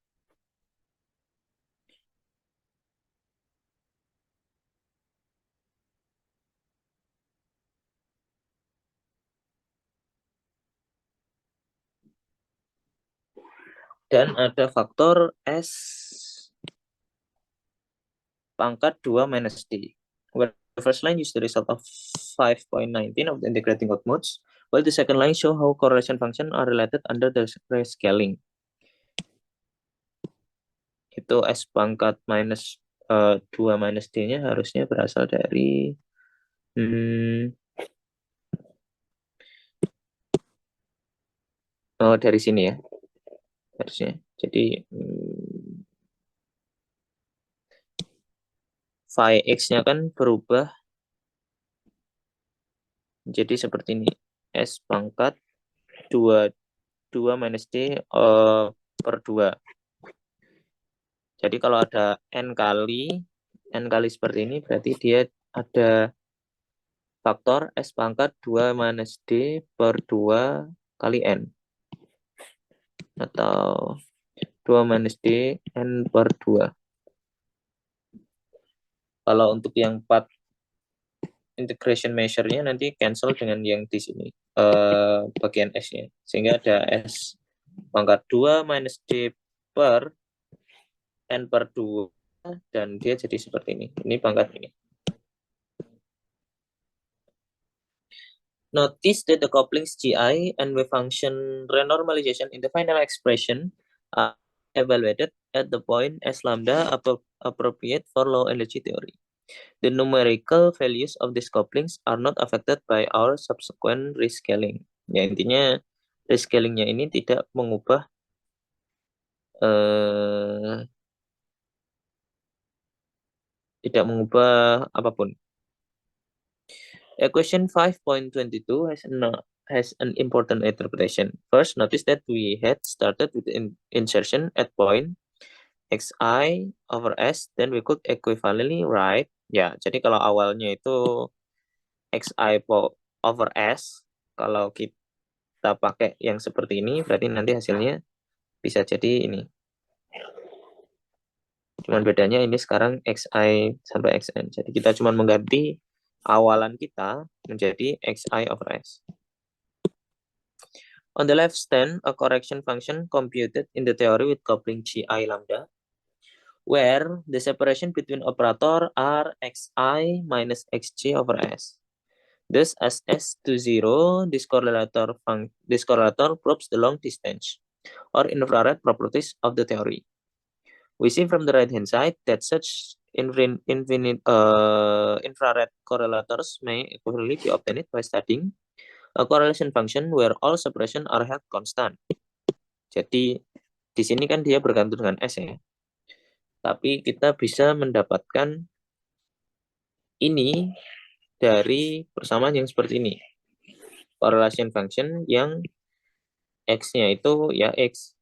Dan ada faktor S pangkat 2 minus D. Where the first line use the result of 5.19 of the integrating out modes, while the second line show how correlation function are related under the rescaling. Itu S pangkat minus 2 minus D-nya harusnya berasal dari dari sini ya. Harusnya. Jadi phi x-nya kan berubah jadi seperti ini. S pangkat 2 minus D per 2. Jadi kalau ada n kali seperti ini, berarti dia ada faktor S pangkat 2 minus D per 2 kali N. Atau 2 minus D N per 2. Kalau untuk yang 4 integration measure-nya nanti cancel dengan yang di sini. Bagian S-nya. Sehingga ada S pangkat 2 minus D per N per 2. Dan dia jadi seperti ini. Ini pangkat ini. Notice that the couplings GI and wave function renormalization in the final expression are evaluated at the point S lambda appropriate for low energy theory. The numerical values of these couplings are not affected by our subsequent rescaling. Ya, intinya rescalingnya ini tidak mengubah apapun. Equation 5.22 has an important interpretation. First, notice that we had started with insertion at point xi over s, then we could equivalently write, ya, jadi kalau awalnya itu xi over s, kalau kita pakai yang seperti ini, berarti nanti hasilnya bisa jadi ini. Cuman bedanya ini sekarang xi sampai xn, jadi kita cuma mengganti awalan kita menjadi xi over s. On the left stand a correction function computed in the theory with coupling gi lambda, where the separation between operator are xi minus xj over s. Thus, as s to 0, this correlator proves the long distance or infrared properties of the theory. We see from the right-hand side that such infinite infrared correlators may equivalently be obtained by studying a correlation function where all separation are held constant. Jadi di sini kan dia bergantung dengan S ya. Tapi kita bisa mendapatkan ini dari persamaan yang seperti ini. Correlation function yang X-nya itu ya X.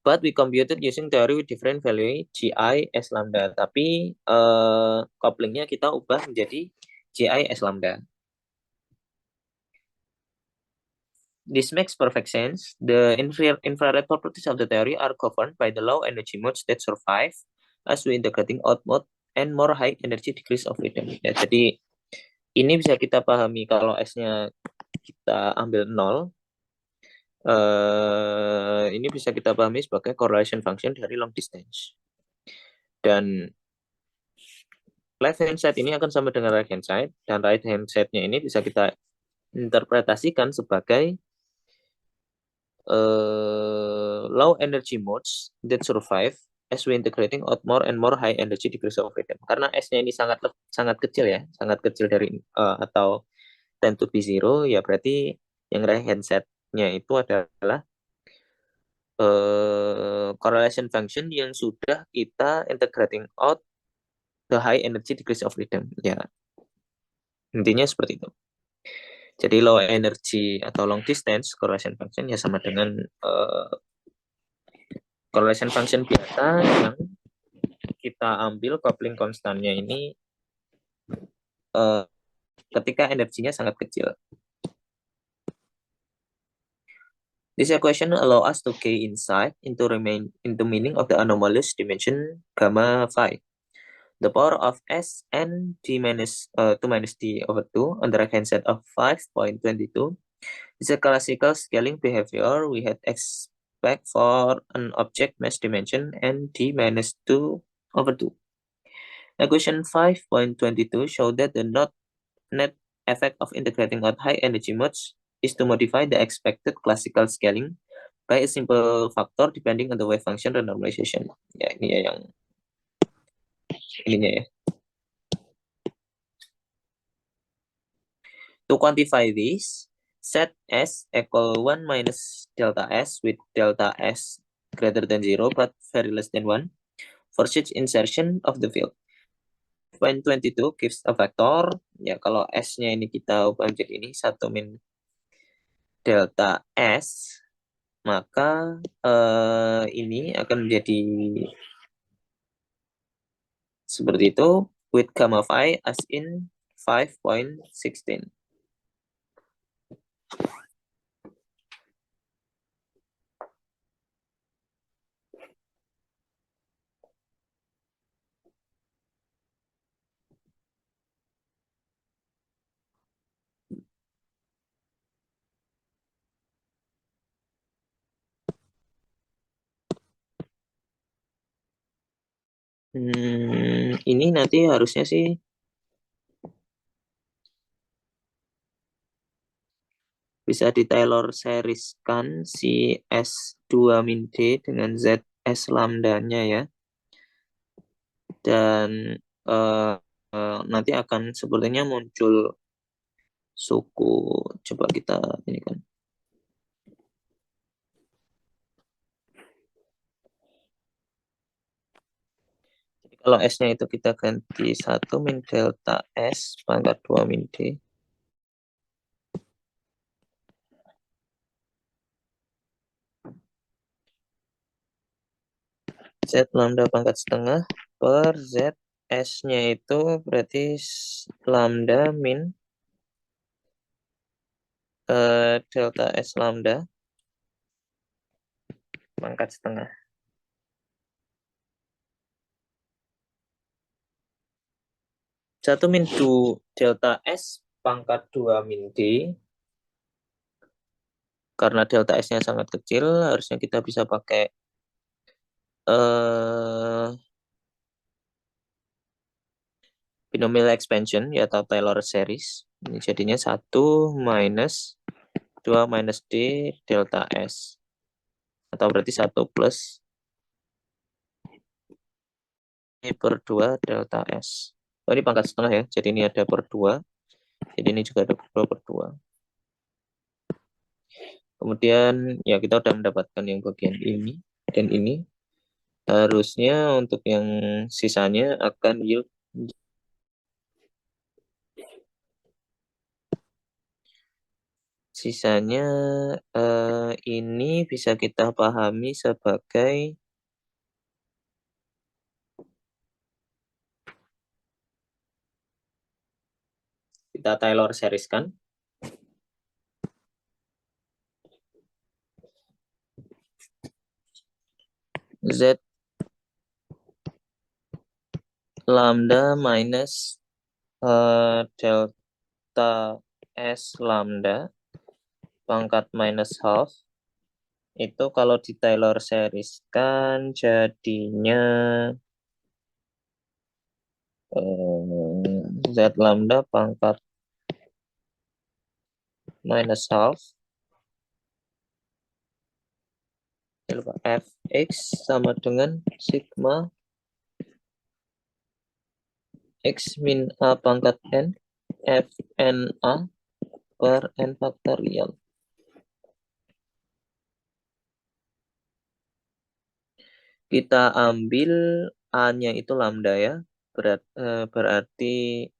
But we computed using theory with different value gi s lambda. Tapi couplingnya kita ubah menjadi gi s lambda. This makes perfect sense. The infrared properties of the theory are governed by the low energy modes that survive as we integrating out mode and more high energy degrees of freedom. Ya, jadi ini bisa kita pahami kalau S-nya kita ambil 0. Ini bisa kita pahami sebagai correlation function dari long distance. Dan left hand side ini akan sama dengan right hand side, dan right hand side-nya ini bisa kita interpretasikan sebagai low energy modes that survive as we integrating out more and more high energy degrees of freedom. Karena S-nya ini sangat kecil ya, sangat kecil dari atau 10 to be 0, ya berarti yang right hand side-nya itu adalah correlation function yang sudah kita integrating out the high energy degrees of freedom. Ya, intinya seperti itu. Jadi low energy atau long distance correlation function ya sama dengan correlation function biasa yang kita ambil coupling konstannya ini ketika energinya sangat kecil. This equation allow us to gain insight into meaning of the anomalous dimension gamma phi. The power of S n d minus 2 minus d over 2 on the right hand side of 5.22 is a classical scaling behavior we had expect for an object mass dimension n d minus 2 over 2. Equation 5.22 show that the net effect of integrating out high energy modes is to modify the expected classical scaling by a simple factor depending on the wave function renormalization. Ya, ini ya yang ininya ya. To quantify this, set S equal 1 minus delta S with delta S greater than 0 but very less than 1 for each insertion of the field. Point 22 gives a vector. Ya, kalau S-nya ini kita ubah menjadi ini 1 min delta S, maka ini akan menjadi seperti itu with gamma phi as in 5.16. Ini nanti harusnya sih bisa di Taylor serieskan si S2 min D dengan Z S lambdanya ya. Dan nanti akan sepertinya muncul suku, coba kita ini kan. Jadi kalau S-nya itu kita ganti 1 min delta S pangkat 2 min D. Z lambda pangkat setengah per Z S-nya itu berarti lambda min delta S lambda pangkat setengah. Satu min 2 delta S pangkat 2 min D. Karena delta S-nya sangat kecil, harusnya kita bisa pakai binomial expansion ya, atau Taylor series. Ini jadinya 1 minus 2 minus D delta S. Atau berarti 1 plus D per 2 delta S. Oh, ini pangkat setengah ya, jadi ini ada per 2. Jadi ini juga ada per 2 per 2. Kemudian ya kita udah mendapatkan yang bagian ini dan ini. Harusnya untuk yang sisanya akan yield. Sisanya ini bisa kita pahami sebagai kita Taylor serieskan. Z lambda minus delta S lambda pangkat minus half. Itu kalau di Taylor serieskan jadinya Z lambda pangkat minus half Fx sama dengan sigma X min A pangkat N Fna per N faktorial. Kita ambil A-nya itu lambda ya, berarti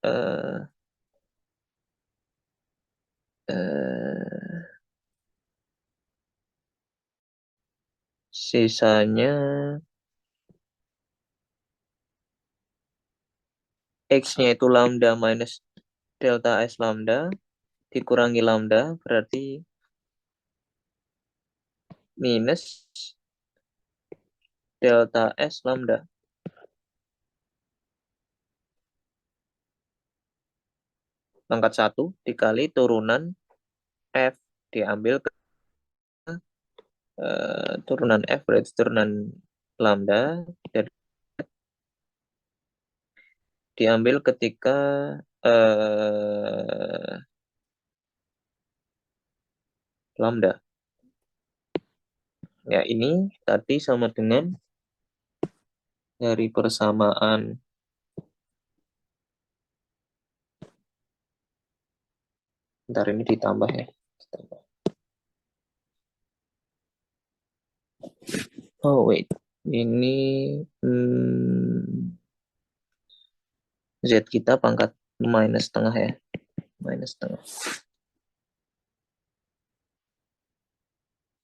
sisanya X-nya itu lambda minus delta S lambda dikurangi lambda berarti minus delta S lambda. Pangkat 1 dikali turunan F diambil ke turunan F berarti turunan lambda dan diambil ketika lambda. Ya, ini tadi sama dengan dari persamaan ntar ini ditambah ya. Oh wait, Ini Z kita pangkat minus setengah ya. Minus setengah.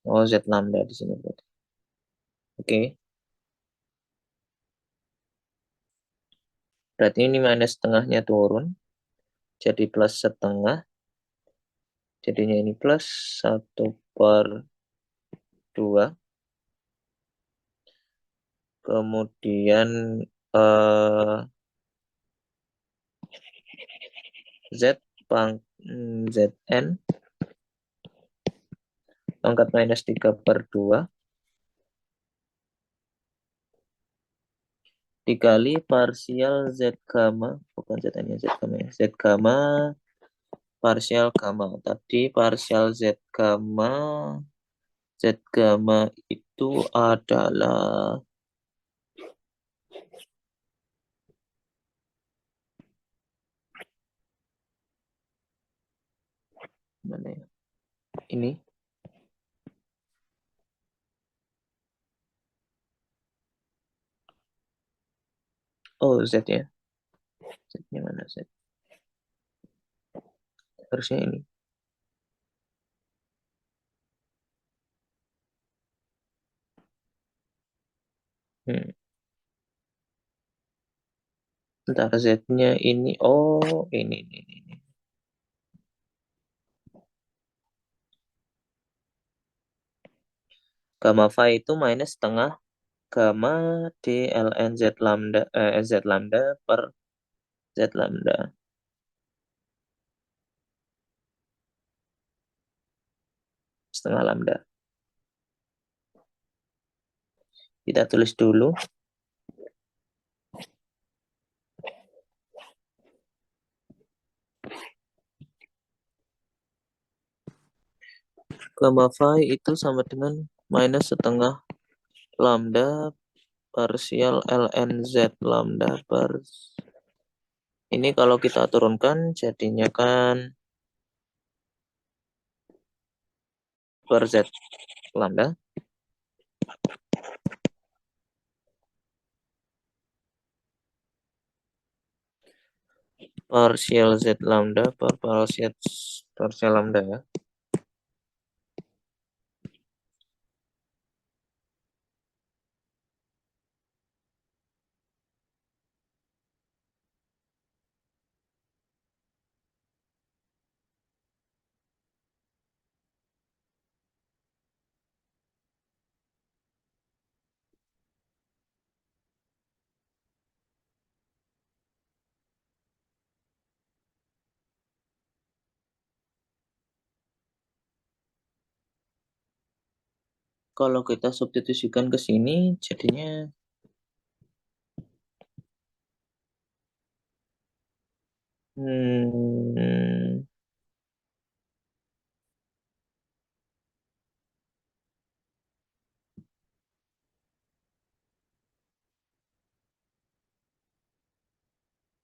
Oh, Z lambda di sini berarti. Oke. Berarti ini minus setengahnya turun. Jadi plus setengah. Jadinya ini plus 1/2. Kemudian eh, Z Zn pangkat minus 3/2 dikali parsial Z gamma, bukan Zn ya, Z gamma ya. Z gamma parsial gamma. Tadi parsial Z gamma itu adalah mana ya? Ini. Oh, Z ya. Z-nya mana Z? Harusnya ini. Hmm. Ntar Z-nya ini. Oh, ini. Gamma phi itu minus setengah gamma di ln Z lambda per Z lambda. Setengah lambda. Kita tulis dulu. Gamma phi itu sama dengan minus setengah lambda parsial ln Z lambda per. Ini kalau kita turunkan jadinya kan per Z lambda. Parsial Z lambda per parsial lambda ya. Kalau kita substitusikan ke sini jadinya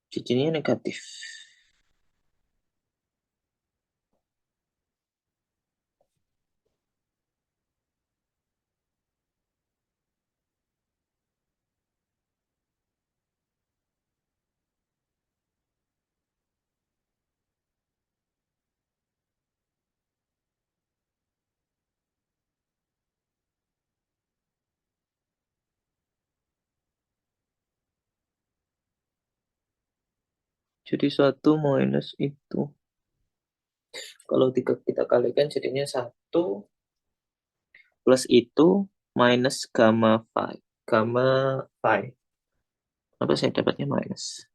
jadinya negatif. Jadi 1 minus itu. Kalau kita kalikan jadinya 1 plus itu minus gamma phi. Gamma phi. Apa saya dapatnya minus?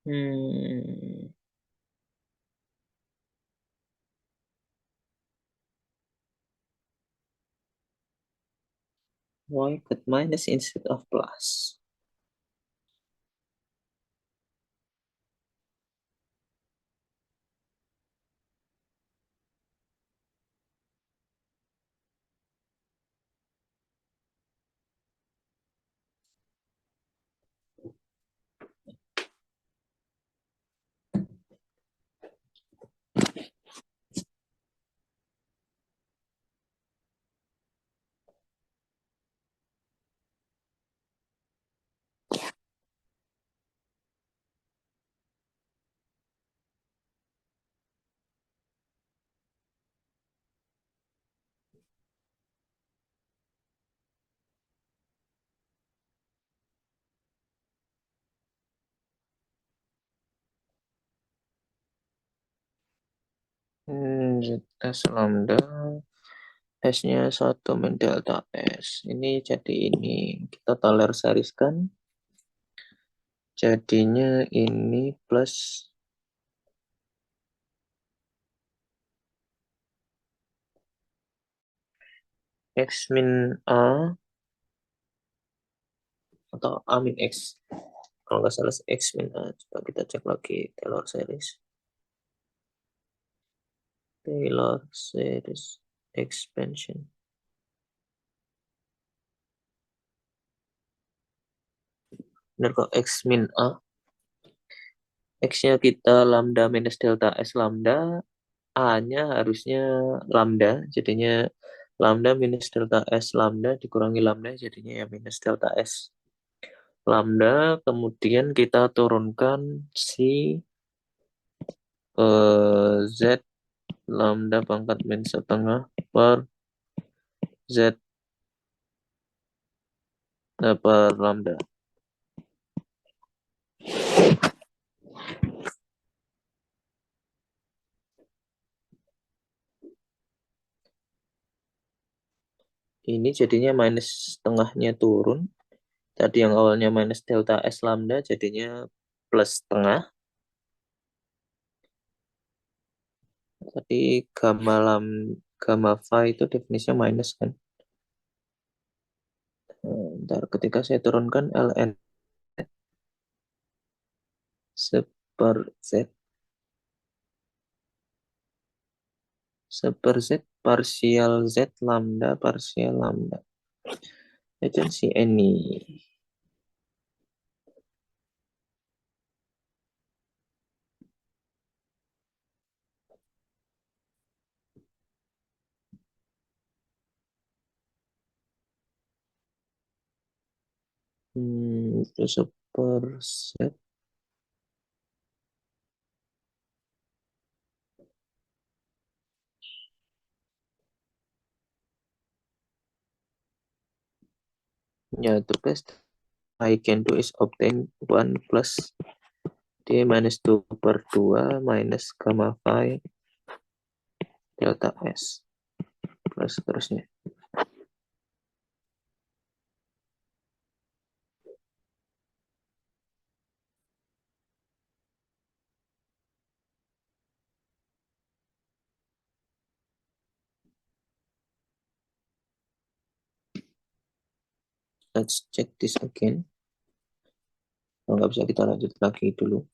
Hmm, why put minus instead of plus? S lambda S-nya 1 min delta S. Ini jadi ini. Kita taler seriskan. Jadinya ini plus X min A atau A min X. Kalau nggak salah X min A. Coba kita cek lagi Taylor series. Taylor series expansion. Benar kok X min A. X-nya kita lambda minus delta S lambda. A-nya harusnya lambda. Jadinya lambda minus delta S lambda dikurangi lambda. Jadinya ya minus delta S lambda. Kemudian kita turunkan si Z lambda pangkat min setengah per Z per lambda. Ini jadinya minus setengahnya turun. Tadi yang awalnya minus delta S lambda jadinya plus setengah. Tadi gamma phi itu definisinya minus kan. Ntar ketika saya turunkan ln seper Z parsial Z lambda parsial lambda. I don't see any. Itu seper Z. Ya, the best I can do is obtain 1 plus D minus 2 per 2 minus gamma phi delta S plus seterusnya. Let's check this again. Kalau nggak bisa kita lanjut lagi dulu.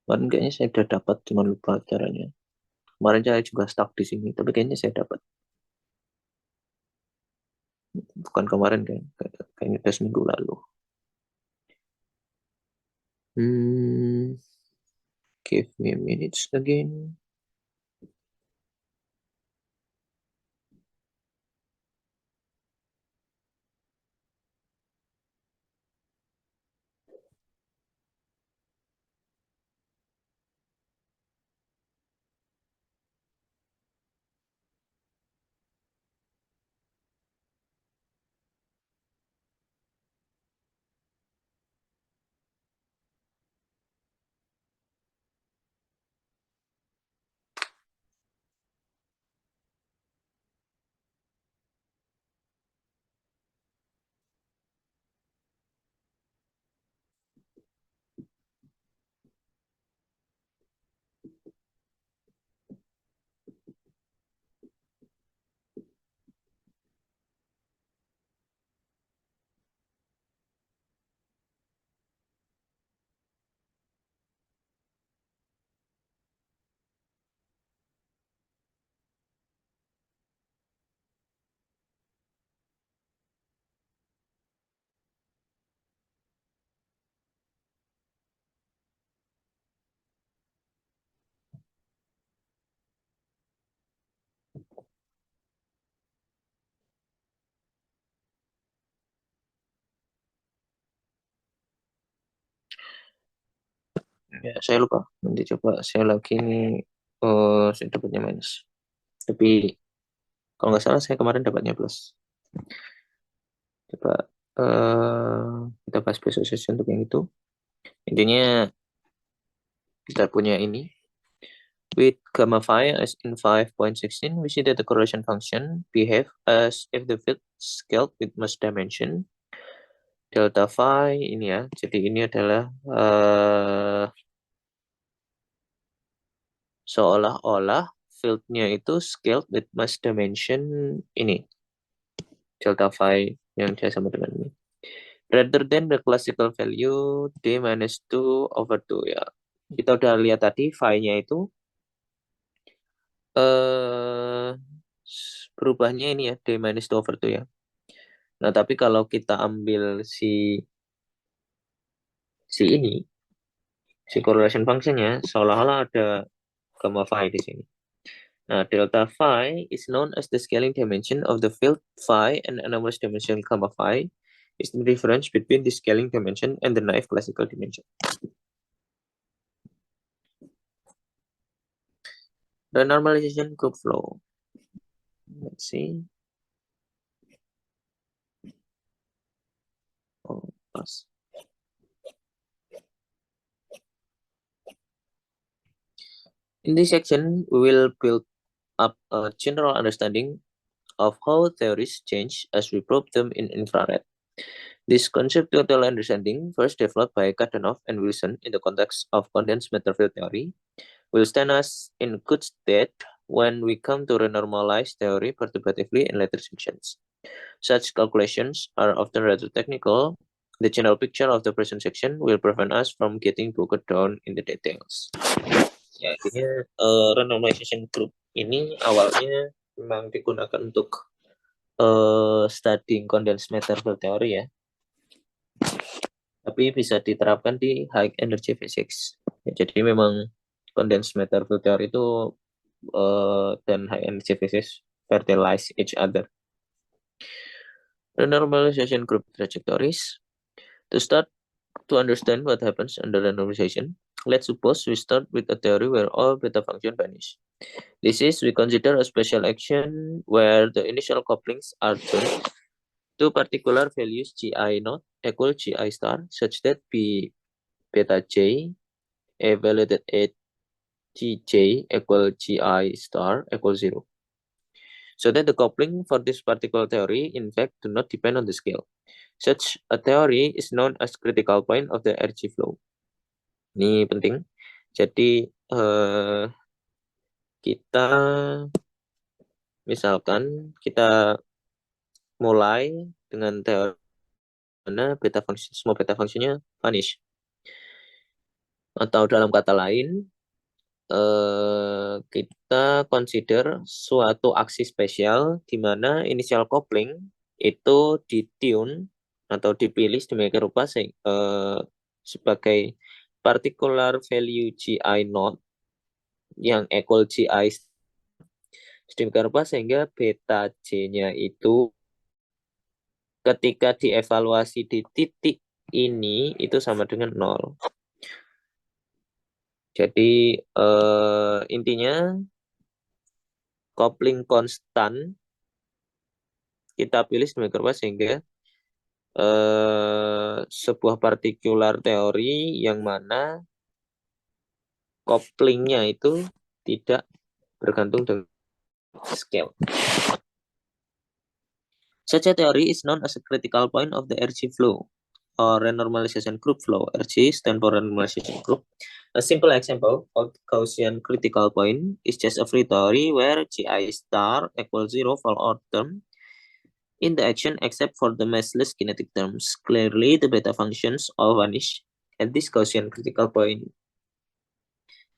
Kemarin kayaknya saya udah dapat, cuma lupa caranya. Kemarin saya juga stuck di sini, tapi kayaknya saya dapat. Bukan kemarin kan, kayaknya udah seminggu lalu. Give me a minute again. Ya, saya lupa. Nanti coba saya lagi ini saya dapatnya minus. Tapi kalau nggak salah saya kemarin dapatnya plus. Coba kita bahas besok sesi untuk yang itu. Intinya kita punya ini. With gamma phi as in 5.16, we see that the correlation function behave as if the field scaled with mass dimension. Delta phi ini ya. Jadi ini adalah seolah-olah fieldnya itu scaled with mass dimension ini. Delta phi yang dia sama dengan ini. Rather than the classical value d minus 2 over 2 ya. Kita udah lihat tadi phi-nya itu berubahnya ini ya, d minus 2 over 2 ya. Nah, tapi kalau kita ambil si ini, si correlation function-nya, seolah-olah ada gamma phi di sini. Nah, delta phi is known as the scaling dimension of the field phi, and anomalous dimension gamma phi is the difference between the scaling dimension and the naive classical dimension. The normalization group flow. Let's see. Oh, pas. In this section, we will build up a general understanding of how theories change as we probe them in infrared. This conceptual understanding, first developed by Kadanoff and Wilson in the context of condensed matter field theory, will stand us in good stead when we come to renormalize theory perturbatively in later sections. Such calculations are often rather technical. The general picture of the present section will prevent us from getting bogged down in the details. Ya, akhirnya renormalization group ini awalnya memang digunakan untuk studying condensed matter field theory ya. Tapi bisa diterapkan di high energy physics. Ya, jadi memang condensed matter field theory itu dan high energy physics fertilize each other. Renormalization group trajectories. To start to understand what happens under renormalization, let's suppose we start with a theory where all beta function vanish. This is, we consider a special action where the initial couplings are tuned to particular values gi naught equal gi star such that b beta j evaluated at gj equal gi star equal 0. So that the coupling for this particular theory in fact do not depend on the scale. Such a theory is known as critical point of the RG flow. Ini penting. Jadi kita misalkan kita mulai dengan teori mana beta function, semua beta fungsinya vanish. Atau dalam kata lain, kita consider suatu aksi spesial di mana initial coupling itu ditune atau dipilih sedemikian rupa sebagai particular value gi naught yang equal gi sedemikian rupa sehingga beta j-nya itu ketika dievaluasi di titik ini itu sama dengan 0. Jadi intinya coupling konstan kita pilih sedemikian rupa sehingga sebuah partikular teori yang mana couplingnya itu tidak bergantung dengan scale. Such a theory is known as a critical point of the RG flow or renormalization group flow. RG stands for renormalization group. A simple example of Gaussian critical point is just a free theory where gi star equals 0 for all term in the action except for the massless kinetic terms. Clearly, the beta functions all vanish at this Gaussian critical point.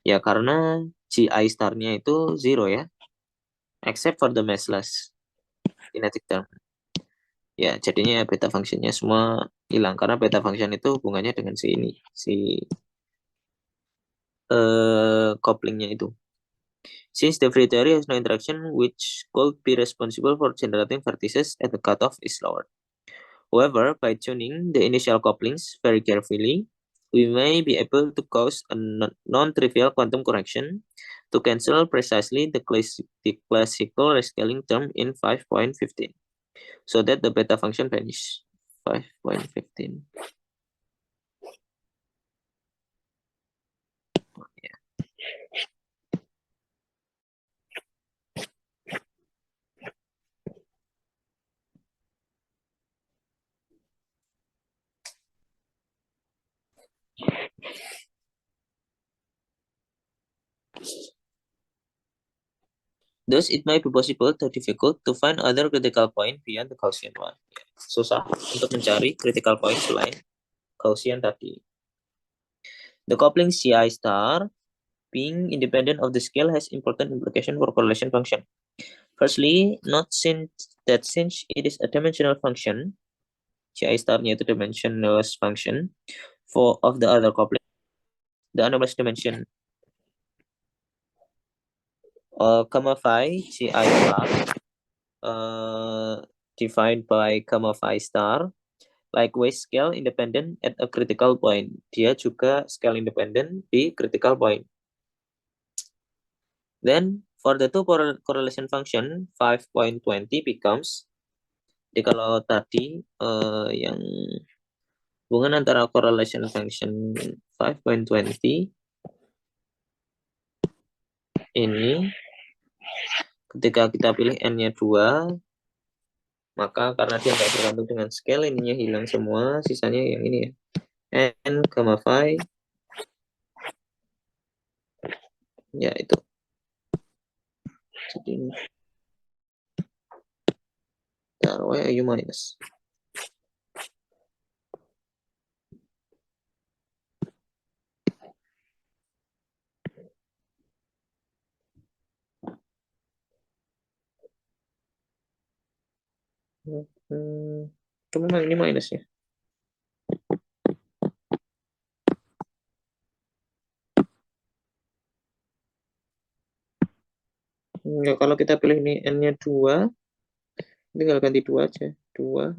Ya, karena gi star-nya itu 0 ya, except for the massless kinetic term. Ya, jadinya beta functionnya semua hilang karena beta function itu hubungannya dengan si ini, si couplingnya itu. Since the free theory has no interaction which could be responsible for generating vertices at the cutoff is lower. However, by tuning the initial couplings very carefully, we may be able to cause a non-trivial quantum correction to cancel precisely the classical rescaling term in 5.15, so that the beta function vanishes. 5.15. Thus, it might be possible or difficult to find other critical point beyond the Gaussian one. Susah untuk mencari critical point selain Gaussian tadi. The coupling Ci star being independent of the scale has important implication for correlation function. Firstly, note that since it is a dimensional function, Ci star-nya itu dimensionless function for of the other coupling, the anomalous dimension gamma phi Ci star defined by gamma phi star likewise scale independent at a critical point. Dia juga scale independent di critical point. Then for the two correlation function 5.20 becomes, jadi kalau tadi yang hubungan antara correlation function 5.20 ini ketika kita pilih n-nya 2, maka karena dia nggak bergantung dengan scale, ininya hilang semua, sisanya yang ini ya, n gamma phi, ya itu. Jadi taruh U minus. Memang ini minus ya. Ya, kalau kita pilih ini n-nya 2, tinggal ganti 2 aja. 2.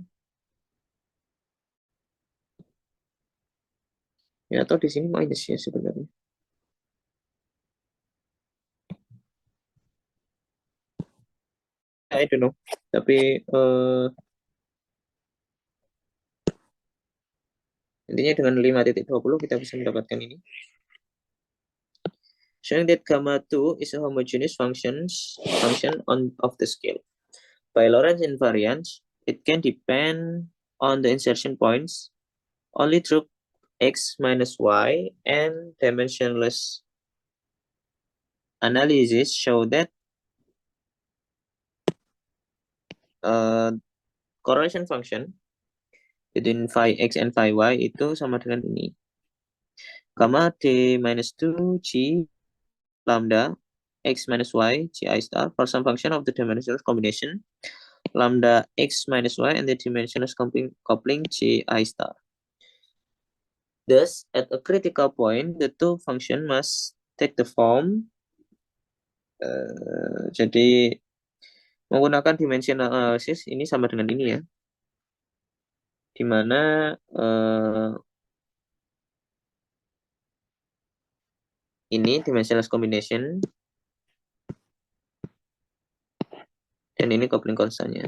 Ya, atau di sini minus ya sebenarnya. I don't know. Tapi intinya dengan 5.20 kita bisa mendapatkan ini. Showing that gamma 2 is a homogeneous function of the scale. By Lorentz invariance, it can depend on the insertion points only through x minus y, and dimensionless analysis show that correlation function between phi x and phi y itu sama dengan ini. Gamma d minus 2 g lambda x minus y g I star for some function of the dimensionless combination lambda x minus y and the dimensionless coupling g I star. Thus, at a critical point, the two function must take the form. Jadi menggunakan dimensional analysis ini sama dengan ini ya, di mana ini dimensionless combination dan ini coupling constantnya.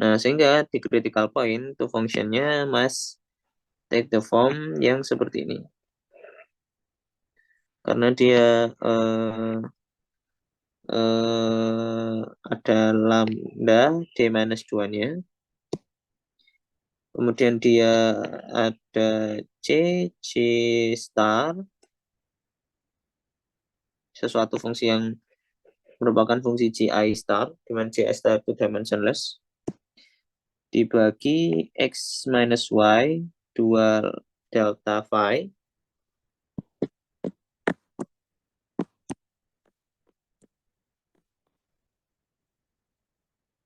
Nah, sehingga di critical point tuh functionnya must take the form yang seperti ini. Karena dia ada lambda d minus 2-nya. Kemudian dia ada c star, sesuatu fungsi yang merupakan fungsi ci star, di mana ci star itu dimensionless, dibagi x minus y dual delta phi.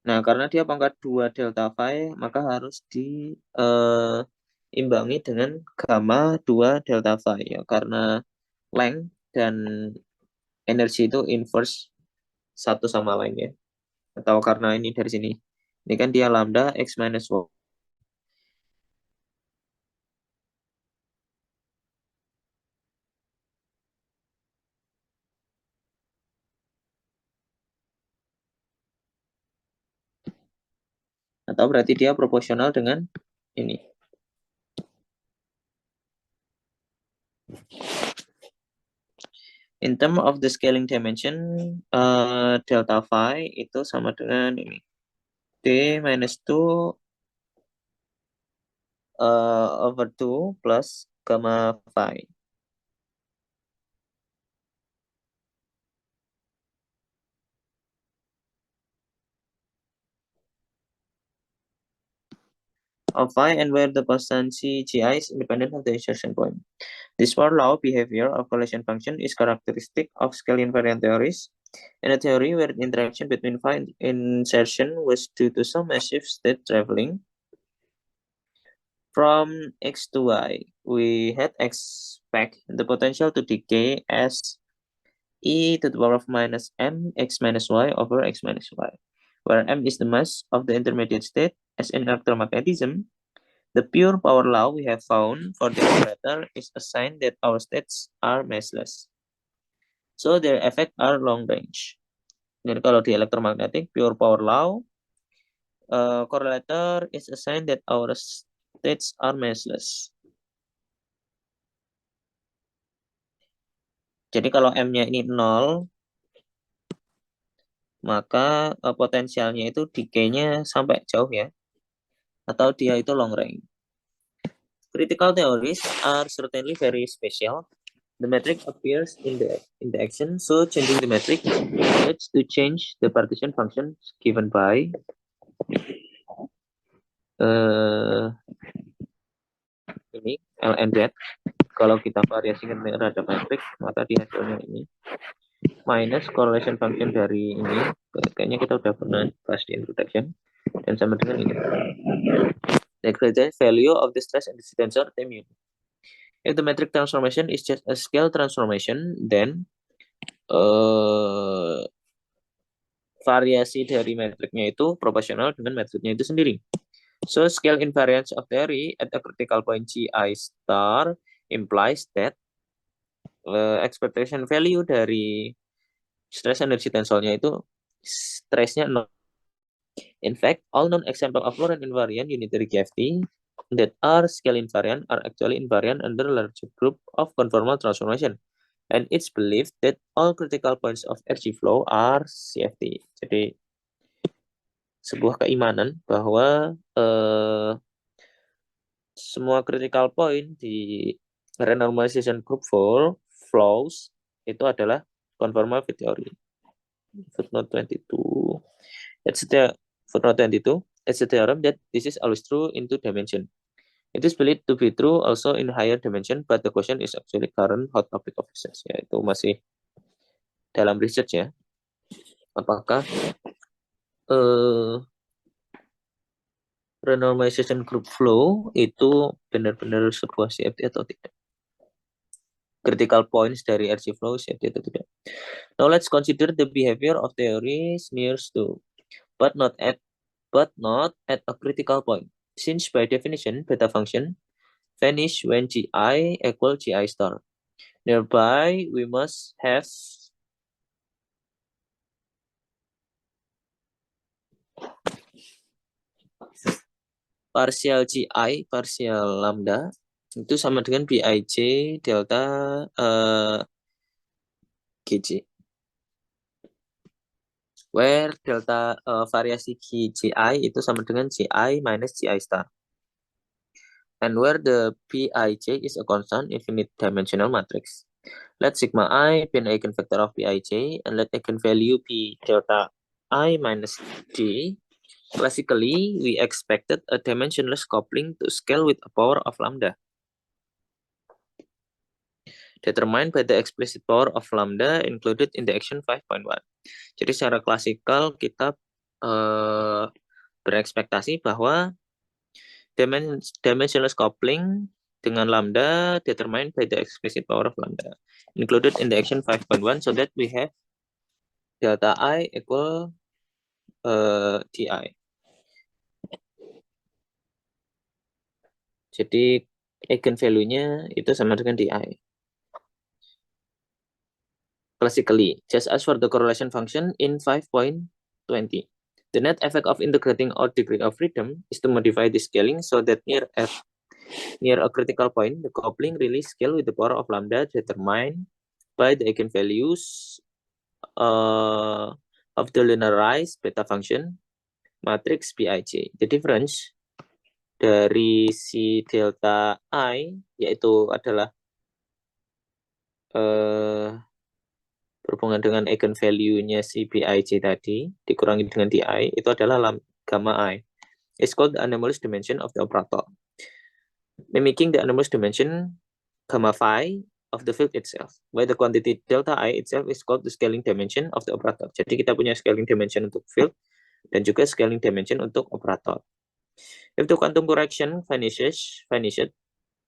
Nah, karena dia pangkat 2 delta phi, maka harus diimbangi dengan gamma 2 delta phi ya, karena length dan energi itu inverse satu sama lain ya. Atau karena ini dari sini. Ini kan dia lambda x minus y. Atau berarti dia proporsional dengan ini. In term of the scaling dimension, delta phi itu sama dengan ini. D minus 2 over 2 plus gamma phi. Of phi and where the constancy Gi is independent of the insertion point. This power law behavior of correlation function is characteristic of scale invariant theories. In a theory where the interaction between phi and insertion was due to some massive state traveling from x to y, we had expect the potential to decay as e to the power of minus m x minus y over x minus y, where m is the mass of the intermediate state. As in electromagnetism, the pure power law we have found for the operator is a sign that our states are massless. So their effect are long range. Jadi kalau di electromagnetic pure power law, correlator is a sign that our states are massless. Jadi kalau M-nya ini 0, maka potensialnya itu decay-nya sampai jauh ya. Atau dia itu long range. Critical theories are certainly very special. The metric appears in the action, so changing the metric needs to change the partition function given by ini lnz. Kalau kita variasikan terhadap metrik, maka di hasilnya ini minus correlation function dari ini, kayaknya kita udah pernah bahas di introduction, dan sama dengan ini. The exact value of the stress and the tensor mu. If the metric transformation is just a scale transformation, then variasi dari metriknya itu proporsional dengan metriknya itu sendiri. So scale invariance of theory at a critical point Gi star implies that expectation value dari stress energy tensornya itu stressnya 0. In fact, all known example of Laurent invariant unitary KFT that are scale invariant are actually invariant under a larger group of conformal transformation. And it's believed that all critical points of energy flow are CFT. Jadi sebuah keimanan bahwa semua critical point di renormalization group flows itu adalah conformal field theory. Footnote 22. Footnote 22. It's a theorem that this is always true in two dimension. It is believed to be true also in higher dimension, but the question is actually current hot topic of research. Ya, itu masih dalam research ya. Apakah renormalization group flow itu benar-benar sebuah CFT atau tidak? Critical points dari RC flow CFT atau tidak? Now let's consider the behavior of theories nears to, but not at a critical point. Since by definition beta function vanish when Gi equal Gi star. Thereby we must have partial Gi, partial lambda itu sama dengan Bij delta Gj. Where delta variasi Gi itu sama dengan Gi minus Gi star. And where the Bij is a constant infinite dimensional matrix. Let sigma I be an eigenvector of Bij and let eigenvalue be delta I minus d. Classically, we expected a dimensionless coupling to scale with a power of lambda, determined by the explicit power of lambda included in the action 5.1. Jadi secara klasikal kita berekspektasi bahwa dimensionless coupling dengan lambda determined by the explicit power of lambda included in the action 5.1, so that we have delta I equal di. Jadi eigenvalue-nya itu sama dengan di. Classically, just as for the correlation function in 5.20. The net effect of integrating all degree of freedom is to modify the scaling so that near a critical point, the coupling really scale with the power of lambda determined by the eigenvalues of the linearized beta function matrix Bij. The difference dari si delta I yaitu adalah berhubungan dengan eigenvalue-nya si Bij tadi dikurangi dengan di itu adalah gamma I. It's called the anomalous dimension of the operator, mimicking the anomalous dimension gamma phi of the field itself, where the quantity delta I itself is called the scaling dimension of the operator. Jadi kita punya scaling dimension untuk field dan juga scaling dimension untuk operator. If the quantum correction vanishes,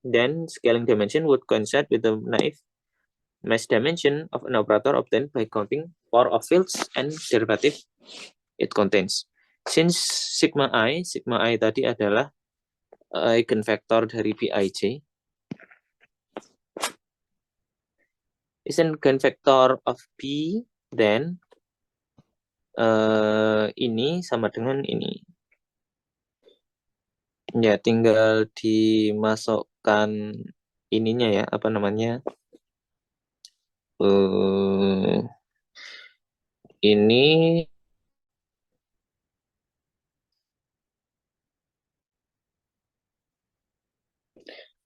then scaling dimension would coincide with the naive mass dimension of an operator obtained by counting power of fields and derivative it contains. Since sigma I tadi adalah eigenvector dari Bij, is an eigenvector of B, then ini sama dengan ini. Ya, tinggal dimasukkan ininya ya, apa namanya? Ini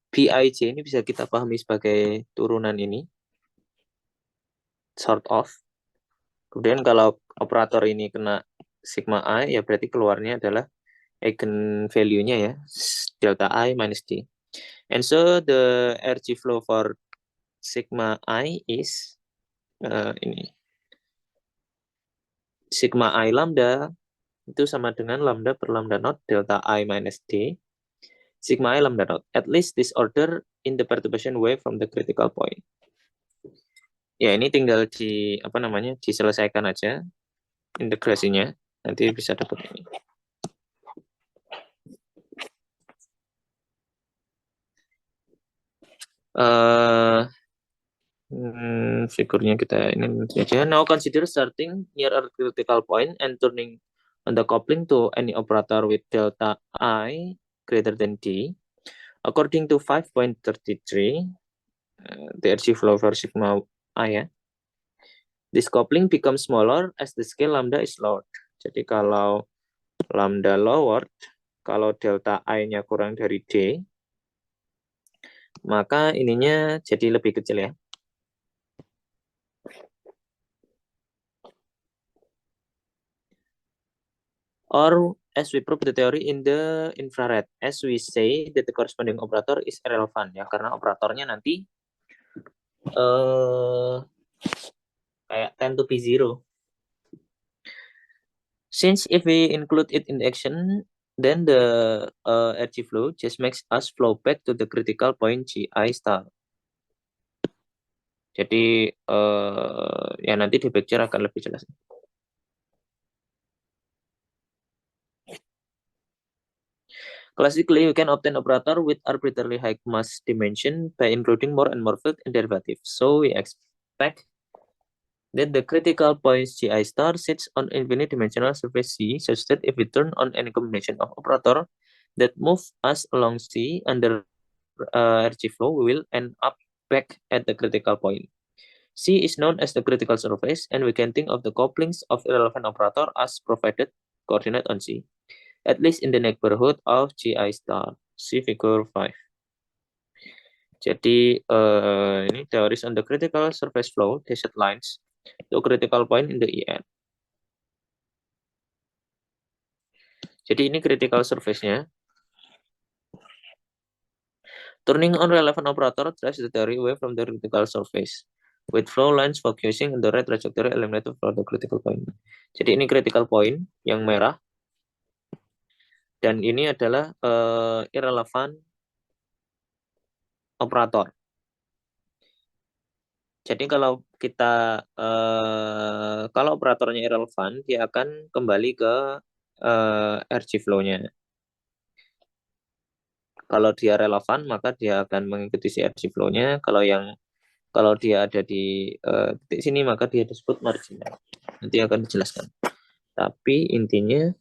Bij ini bisa kita pahami sebagai turunan ini, sort of. Kemudian kalau operator ini kena sigma I, ya berarti keluarnya adalah eigenvalue-nya ya, delta I minus D. And so the energy flow for sigma I is ini. Sigma I lambda itu sama dengan lambda per lambda naught delta I minus D. Sigma I lambda naught. At least this order in the perturbation wave from the critical point. Ya, ini tinggal diselesaikan aja integrasinya. Nanti bisa dapat ini. Figurnya kita ini saja. Now consider starting near a critical point and turning on the coupling to any operator with delta I greater than D. According to 5.33, the energy flow for sigma I ya. This coupling becomes smaller as the scale lambda is lowered. Jadi kalau lambda lowered, kalau delta I-nya kurang dari D, maka ininya jadi lebih kecil ya. Or as we prove the theory in the infrared, as we say that the corresponding operator is irrelevant ya, karena operatornya nanti kayak tend to be zero. Since if we include it in action, then the energy flow just makes us flow back to the critical point GI star. Jadi ya nanti di picture akan lebih jelas. Classically, you can obtain operator with arbitrarily high mass dimension by including more and more field and derivatives. So we expect that the critical point GI star sits on infinite dimensional surface C, such that if we turn on any combination of operator that move us along C under energy flow, we will end up back at the critical point. C is known as the critical surface, and we can think of the couplings of irrelevant operator as provided coordinate on C, at least in the neighborhood of GI star. See figure 5. Jadi ini theories on the critical surface flow, dashed lines, to critical point in the EN. Jadi ini critical surface-nya. Turning on relevant operator drives the theory away from the critical surface, with flow lines focusing on the right trajectory eliminated for the critical point. Jadi ini critical point yang merah, dan ini adalah irrelevant operator. Jadi kalau kita kalau operatornya irrelevant, dia akan kembali ke energy flow-nya. Kalau dia relevan, maka dia akan mengikuti si energy flow-nya. Kalau dia ada di titik sini, maka dia disebut marginal. Nanti akan dijelaskan. Tapi intinya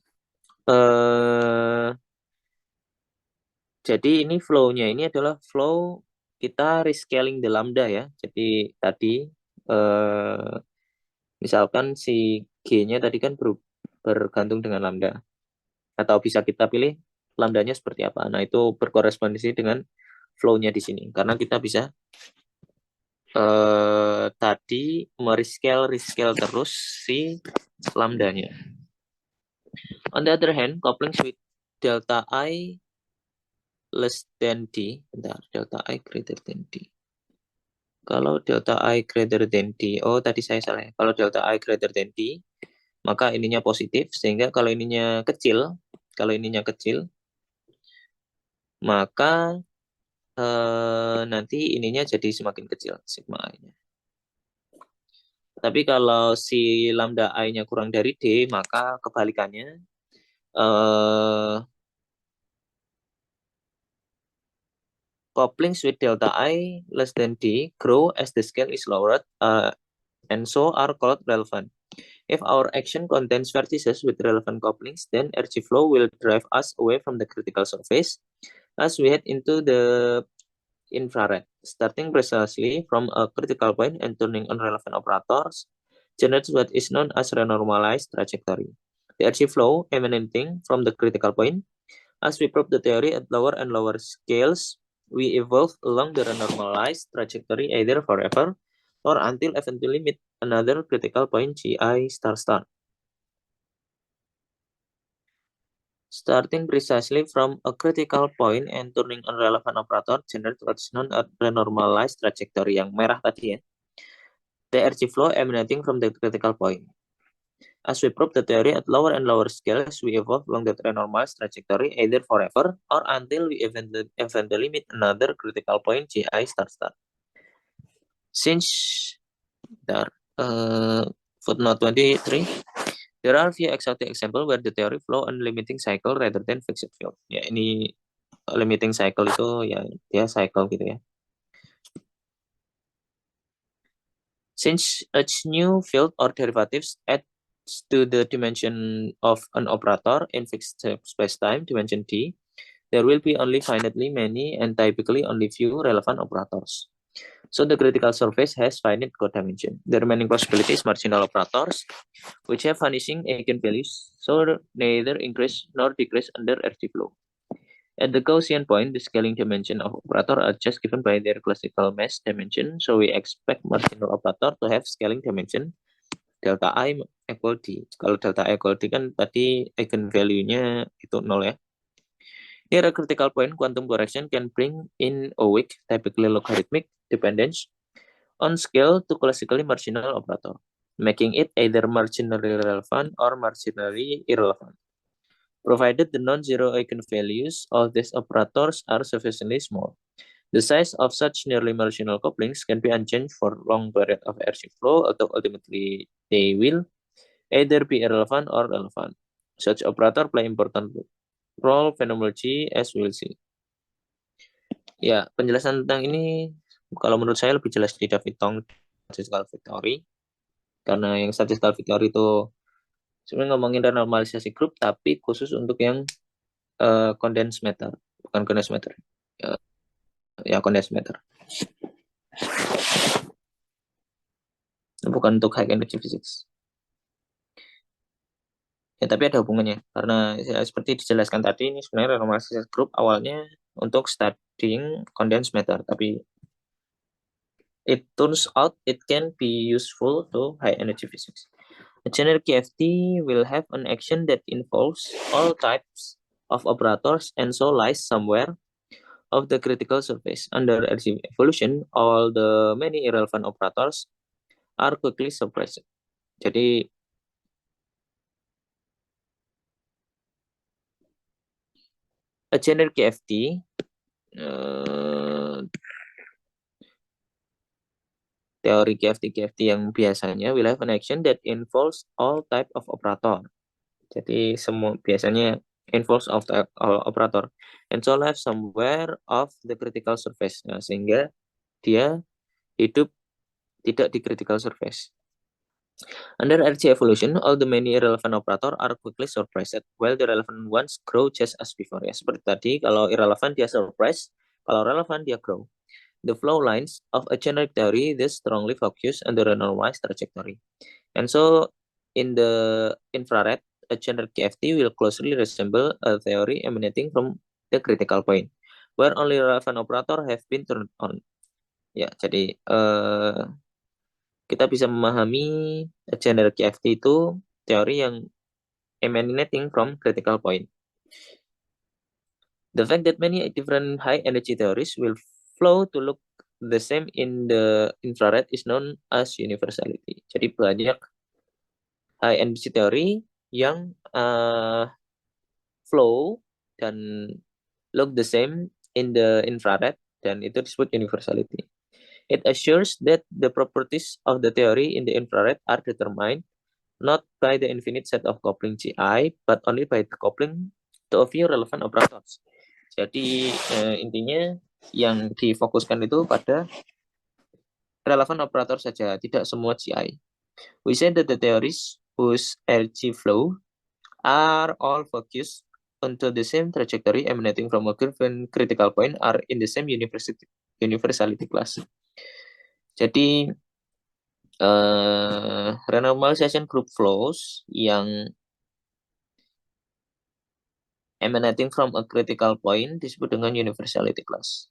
jadi ini flow-nya ini adalah flow kita rescaling the lambda ya. Jadi tadi misalkan si G-nya tadi kan bergantung dengan lambda. Atau bisa kita pilih lambdanya seperti apa. Nah, itu berkorespondensi dengan flow-nya di sini. Karena kita bisa tadi rescale terus si lambdanya. On the other hand, couplings with delta I less than D, bentar, delta I greater than D. Kalau delta I greater than D, oh tadi saya salah ya. Kalau delta I greater than D, maka ininya positif, sehingga kalau ininya kecil, maka nanti ininya jadi semakin kecil, sigma I-nya. Tapi kalau si lambda I-nya kurang dari D, maka kebalikannya, couplings with delta I less than D grow as the scale is lowered, and so are called relevant. If our action contains vertices with relevant couplings, then energy flow will drive us away from the critical surface as we head into the infrared, starting precisely from a critical point and turning on relevant operators, generates what is known as renormalized trajectory. The energy flow emanating from the critical point. As we probe the theory at lower and lower scales, we evolve along the renormalized trajectory either forever or until eventually meet another critical point GI star star. Starting precisely from a critical point and turning on relevant operator generates what's known as renormalized trajectory yang merah tadi ya. The energy flow emanating from the critical point. As we probe the theory at lower and lower scales, we evolve along that renormalized trajectory either forever or until we eventually meet another critical point GI star star. Since there, footnote 23, there are few exotic examples where the theory flow on limiting cycle rather than fixed field. Ya, ini limiting cycle itu ya dia cycle gitu ya. Since each new field or derivatives adds to the dimension of an operator in fixed spacetime, dimension D, there will be only finitely many and typically only few relevant operators. So the critical surface has finite codimension. The remaining possibility is marginal operators, which have vanishing eigenvalues, so neither increase nor decrease under RT flow. At the Gaussian point, the scaling dimension of operator are just given by their classical mass dimension, so we expect marginal operator to have scaling dimension delta I equal D. Kalau delta I equal D kan tadi eigenvalue-nya itu 0 ya. Near a critical point, quantum correction can bring in a weak, typically logarithmic dependence on scale to classically marginal operator, making it either marginally relevant or marginally irrelevant, provided the non-zero eigenvalues of these operators are sufficiently small. The size of such nearly marginal couplings can be unchanged for long period of energy flow, although ultimately they will either be irrelevant or relevant. Such operator play important role phenomenology as we will see. Ya, penjelasan tentang ini kalau menurut saya lebih jelas di David Tong statistical victory, karena yang statistical victory itu sebenarnya ngomongin renormalisasi grup tapi khusus untuk yang condensed matter, bukan condensed matter. Ya condensed matter. Bukan untuk high energy physics. Ya, tapi ada hubungannya karena ya, seperti dijelaskan tadi ini sebenarnya renormalisasi grup awalnya untuk studying condensed matter, tapi it turns out it can be useful to high energy physics. A generic KFT will have an action that involves all types of operators and so lies somewhere of the critical surface. Under energy evolution, all the many irrelevant operators are quickly suppressed. Jadi a generic KFT teori KFT yang biasanya will have an action that involves all type of operator. Jadi semua biasanya involves of all operator and so live somewhere of the critical surface. Nah, sehingga dia hidup tidak di critical surface. Under RC evolution, all the many irrelevant operator are quickly suppressed, while the relevant ones grow just as before. Ya, seperti tadi, kalau irrelevant dia suppress, kalau relevant dia grow. The flow lines of a generic theory thus strongly focus on the renormalized trajectory. And so, in the infrared, a generic KFT will closely resemble a theory emanating from the critical point, where only relevant operator have been turned on. Ya, jadi kita bisa memahami generic KFT itu teori yang emanating from critical point. The fact that many different high energy theories will flow to look the same in the infrared is known as universality. Jadi banyak high energy theory yang flow dan look the same in the infrared, dan itu disebut universality. It assures that the properties of the theory in the infrared are determined not by the infinite set of coupling GI, but only by the coupling to a few relevant operators. Jadi intinya yang difokuskan itu pada relevan operator saja, tidak semua GI. We say that the theories whose LG flow are all focused onto the same trajectory emanating from a given critical point are in the same universality class. Jadi renormalization group flows yang emanating from a critical point disebut dengan universality class.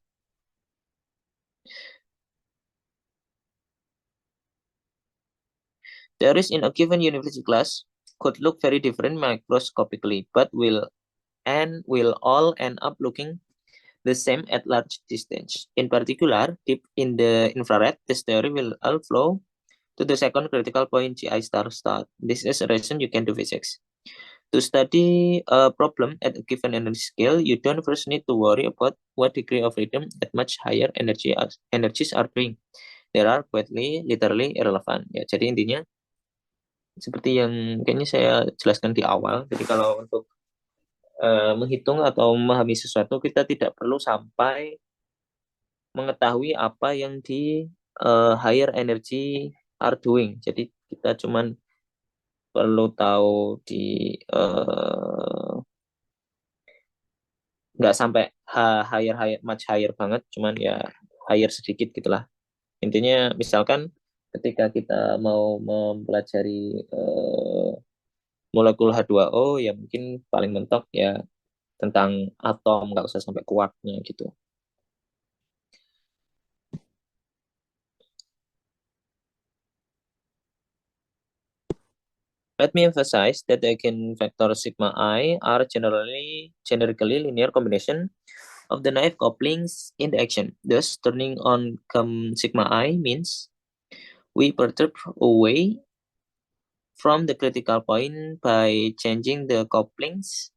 Theories in a given universality class could look very different microscopically, but will all end up looking the same at large distance. In particular, deep in the infrared, this theory will all flow to the second critical point GI star star. This is a reason you can do physics. To study a problem at a given energy scale, you don't first need to worry about what degree of freedom at much higher energies are doing. They are quite literally irrelevant. Ya, jadi intinya seperti yang kayaknya saya jelaskan di awal. Jadi kalau untuk menghitung atau memahami sesuatu, kita tidak perlu sampai mengetahui apa yang di higher energy are doing. Jadi kita cuman perlu tahu di nggak sampai much higher banget, cuman ya higher sedikit gitulah. Intinya misalkan ketika kita mau mempelajari molekul H2O, ya mungkin paling mentok ya tentang atom, nggak usah sampai kuarknya gitu. Let me emphasize that the eigenvector sigma I are generically linear combination of the naive couplings in the action. Thus, turning on sigma I means we perturb away from the critical point by changing the couplings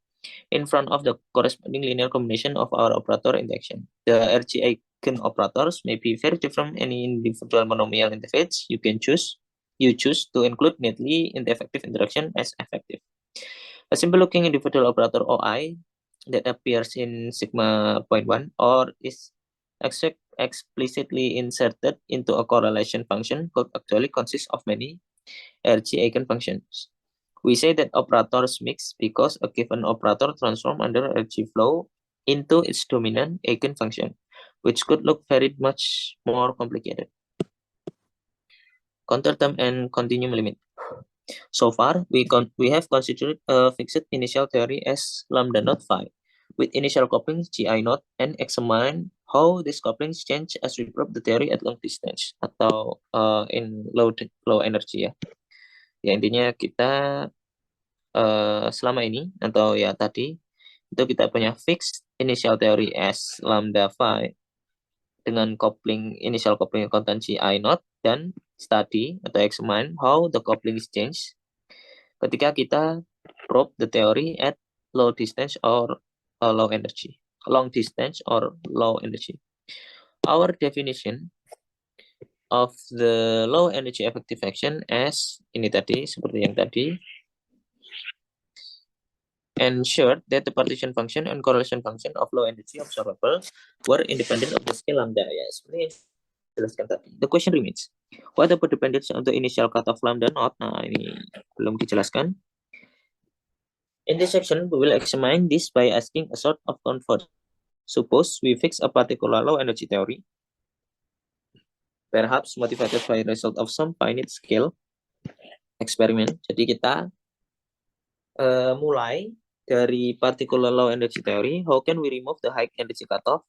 in front of the corresponding linear combination of our operator in the action. The RG eigen operators may be very different from any individual monomial interface you choose to include neatly in the effective interaction as effective. A simple looking individual operator OI that appears in sigma 0.1 or is explicitly inserted into a correlation function could actually consist of many RG eigenfunctions. We say that operators mix because a given operator transforms under RG flow into its dominant eigenfunction, which could look very much more complicated. Counter term and continuum limit. So far, we have considered a fixed initial theory as lambda naught phi, with initial couplings GI naught, and examine how these couplings change as we probe the theory at long distance atau in low energy ya. Ya intinya kita selama ini atau ya tadi itu kita punya fixed initial theory as lambda phi dengan initial coupling constant GI naught, dan study atau examine how the coupling is changed ketika kita probe the theory at low distance or low energy, long distance or low energy. Our definition of the low energy effective action as ini tadi seperti yang tadi, ensured that the partition function and correlation function of low energy observable were independent of the scale lambda. Ya, sebenarnya jelaskan tadi. The question remains, what about dependence on the initial cutoff lambda naught? Nah, ini belum dijelaskan. In this section, we will examine this by asking a sort of conversion. Suppose we fix a particular low energy theory, perhaps motivated by result of some finite scale experiment. Jadi kita mulai dari particular low energy theory. How can we remove the high energy cutoff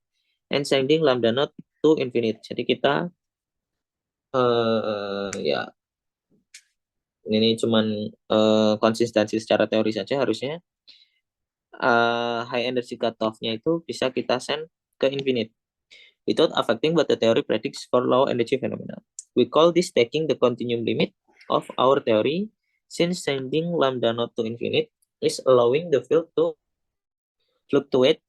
and sending lambda naught to infinite? Jadi kita ya ini cuman konsistensi secara teori saja, harusnya high energy cutoff-nya itu bisa kita send ke infinite without affecting what the theory predicts for low energy phenomena. We call this taking the continuum limit of our theory, since sending lambda naught to infinite is allowing the field to fluctuate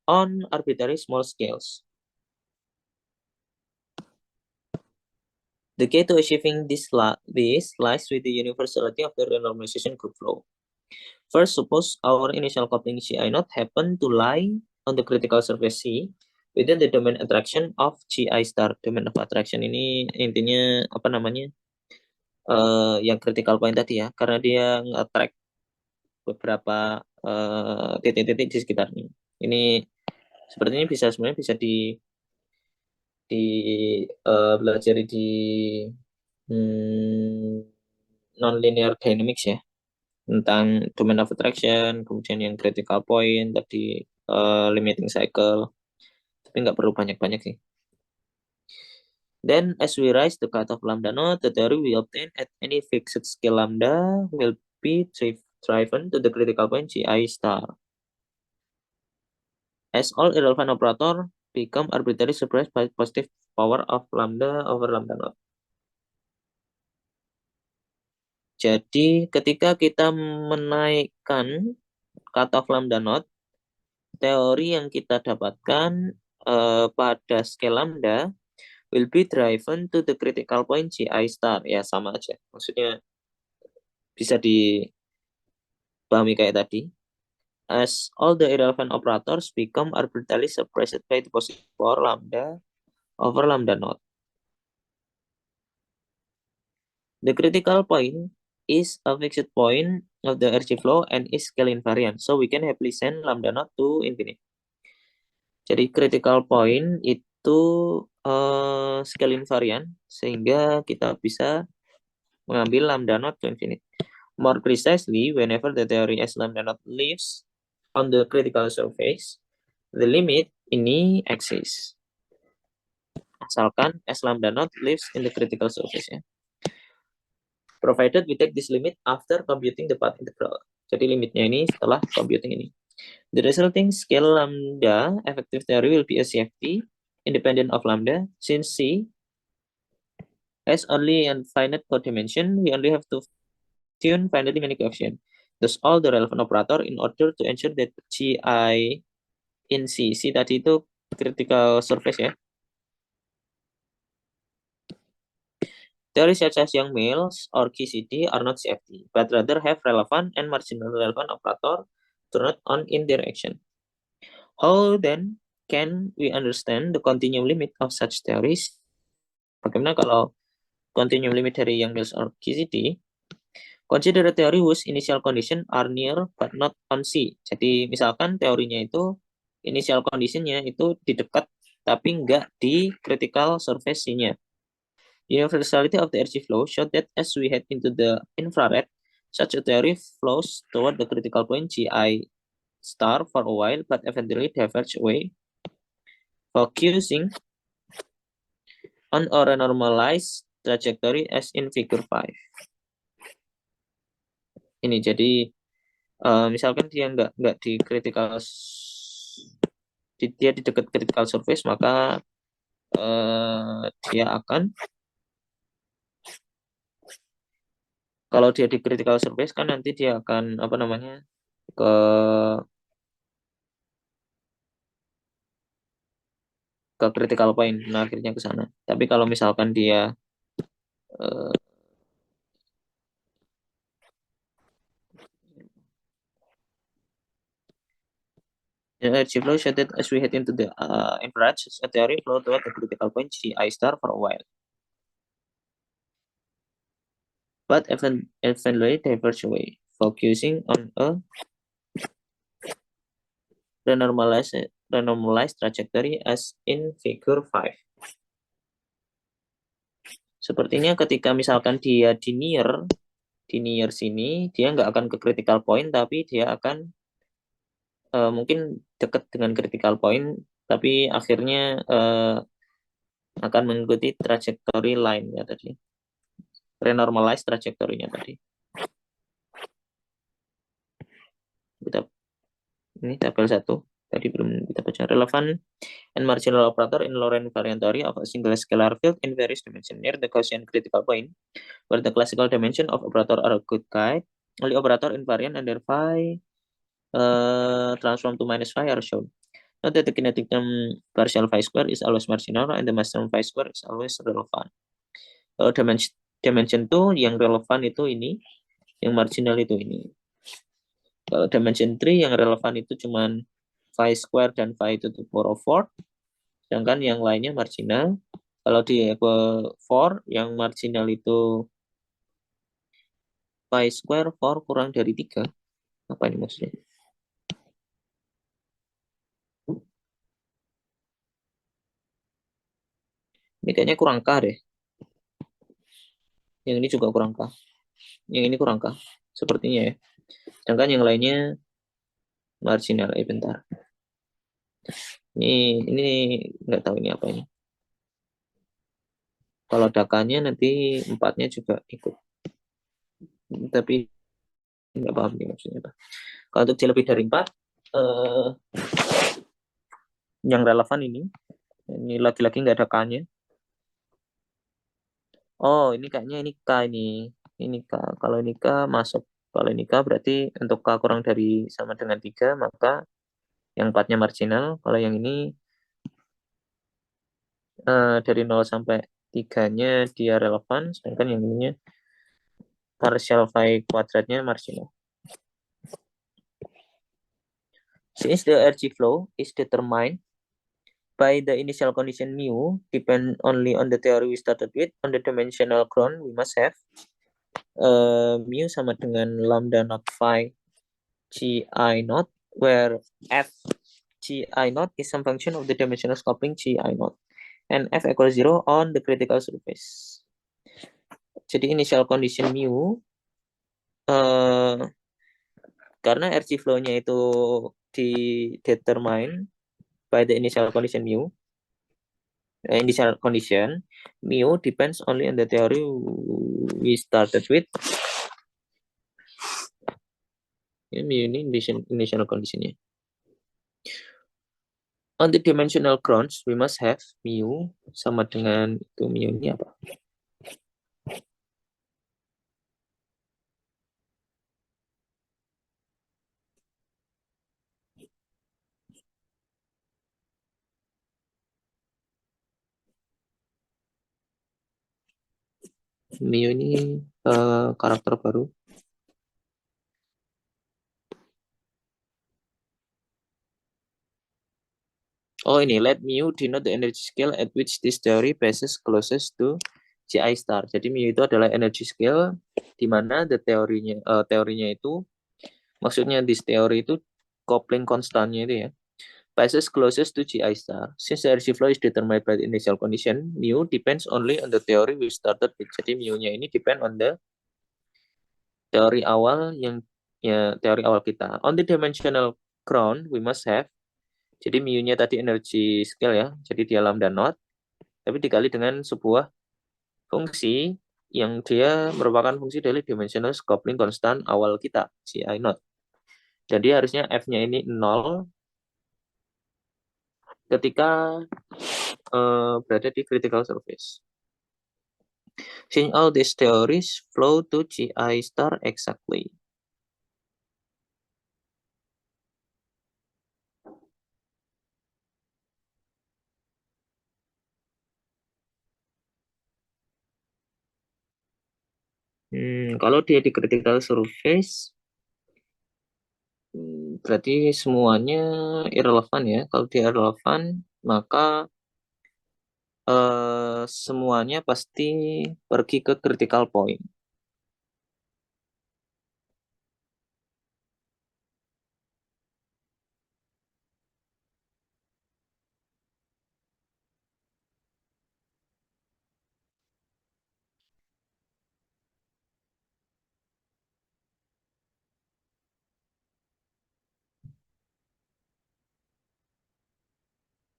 on arbitrary small scales. The key to achieving this lies with the universality of the renormalization group flow. First, suppose our initial coupling Ci naught happen to lie on the critical surface C within the domain attraction of Ci star. Domain of attraction ini intinya apa namanya? Yang critical point tadi ya, karena dia nge-attract beberapa titik-titik di sekitarnya. Ini sepertinya sebenarnya bisa belajar di non-linear dynamics ya, tentang domain of attraction, kemudian yang critical point tadi, limiting cycle, tapi nggak perlu banyak-banyak sih. Then as we raise the cutoff lambda naught, the theory we obtain at any fixed scale lambda will be driven to the critical point Ci star. As all irrelevant operator become arbitrarily suppressed by positive power of lambda over lambda naught. Jadi ketika kita menaikkan cutoff lambda naught, teori yang kita dapatkan pada scale lambda will be driven to the critical point Ci star. Ya sama aja, maksudnya bisa dipahami kayak tadi. As all the irrelevant operators become arbitrarily suppressed by the positive power lambda over lambda naught. The critical point is a fixed point of the RG flow and is scale invariant. So we can happily send lambda naught to infinite. Jadi critical point itu scale invariant, sehingga kita bisa mengambil lambda naught to infinite. More precisely, whenever the theory S lambda naught lives on the critical surface, the limit ini exists. Asalkan S lambda naught lives in the critical surface ya. Provided we take this limit after computing the path integral. Jadi limitnya ini setelah computing ini. The resulting scale lambda effective theory will be a CFT independent of lambda. Since C has only a finite codimension, we only have to tune finitely many coefficient. Thus all the relevant operator in order to ensure that Ci in C tadi itu critical surface ya. Theories such as Young-Mills or QCD are not CFT, but rather have relevant and marginal relevant operator turned on in their action. How then can we understand the continuum limit of such theories? Bagaimana kalau continuum limit dari Young-Mills or QCD? Consider a theory whose initial condition are near but not on C. Jadi misalkan teorinya itu initial conditionnya itu di dekat tapi nggak di critical surface C-nya. Universality of the RG flow showed that as we head into the infrared, such a theory flows toward the critical point Ci star for a while, but eventually diverge away, focusing on a renormalized trajectory as in figure 5. Ini jadi misalkan dia nggak di critical, dia di dekat critical surface, maka dia akan, kalau dia di critical surface kan nanti dia akan apa namanya ke critical point, nah akhirnya ke sana. Tapi kalau misalkan dia The energy flow showed that as we head into the infrared, a theory flow toward the critical point Gi star for a while. But eventually diverge away, focusing on a renormalized trajectory as in figure 5. Sepertinya ketika misalkan dia di near sini, dia nggak akan ke critical point, tapi dia akan mungkin dekat dengan critical point, tapi akhirnya akan mengikuti trajectory line ya tadi. Renormalize trajectory-nya tadi. Ini tabel 1. Tadi belum kita baca. Relevant and marginal operator in Lorentz variant theory of a single scalar field in various dimension near the Gaussian critical point, where the classical dimension of operator are a good guide. Only operator invariant and their phi transform to minus phi are shown. Note that the kinetic term partial phi square is always marginal and the mass term phi square is always relevant. Dimension 2 yang relevan itu ini, yang marginal itu ini. Kalau dimension 3 yang relevan itu cuman phi square dan phi to the power of 4, sedangkan yang lainnya marginal. Kalau di equal 4 yang marginal itu phi square 4 kurang dari 3. Apa ini maksudnya? Ini kayaknya kurang K deh. Yang ini juga kurang K. Yang ini kurang K. Sepertinya ya. Sedangkan yang lainnya marginal. Bentar. Ini nggak tahu ini apa ini. Kalau dakanya nanti 4-nya juga ikut. Tapi nggak paham nih maksudnya apa. Kalau untuk lebih dari 4, yang relevan ini lagi-lagi nggak ada K-nya. Oh, ini kayaknya ini K ini. Ini K. Kalau ini K masuk. Kalau ini K berarti untuk K kurang dari sama dengan 3, maka yang 4-nya marginal. Kalau yang ini dari 0 sampai 3-nya dia relevan, sedangkan yang ininya partial phi kuadratnya marginal. Since the energy flow is determined by the initial condition mu, depend only on the theory we started with, on the dimensional ground we must have mu sama dengan lambda naught phi Gi naught, where f Gi naught is some function of the dimensional coupling Gi naught, and f equals 0 on the critical surface. Jadi initial condition mu, karena energy flow-nya itu determine by the initial condition mu, initial condition mu depends only on the theory we started with. Ini mu ini initial conditionnya. On the dimensional grounds we must have mu sama dengan itu, mu ini apa? Mu ini karakter baru. Oh ini, let mu denote the energy scale at which this theory passes closest to Gi star. Jadi mu itu adalah energy scale di mana teorinya itu, maksudnya this theory itu coupling konstannya itu ya, passes closest to Gi star. Since the energy flow is determined by the initial condition, mu depends only on the theory we started with. Jadi mu-nya ini depend on the teori awal teori awal kita. On the dimensional ground we must have. Jadi mu-nya tadi energy scale ya, jadi dia lambda naught, tapi dikali dengan sebuah fungsi yang dia merupakan fungsi dari dimensional coupling constant awal kita, Gi naught. Jadi harusnya F-nya ini 0 ketika berada di critical surface. Since all these theories flow to Gi star exactly. Kalau dia di critical surface, Berarti semuanya irrelevan ya. Kalau dia irrelevan, maka semuanya pasti pergi ke critical point.